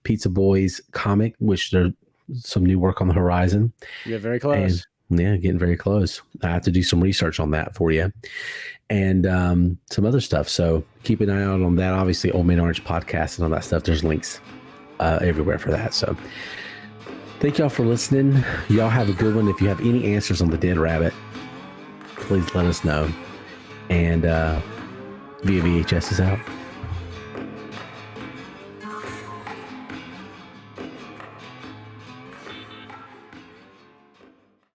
Pizza Boys comic, which there's some new work on the horizon. Yeah, very close. Getting very close. I have to do some research on that for you. And some other stuff. So keep an eye out on that. Obviously, Old Man Orange podcast and all that stuff. There's links everywhere for that. So thank y'all for listening. Y'all have a good one. If you have any answers on the dead rabbit, please let us know. And Via VHS is out.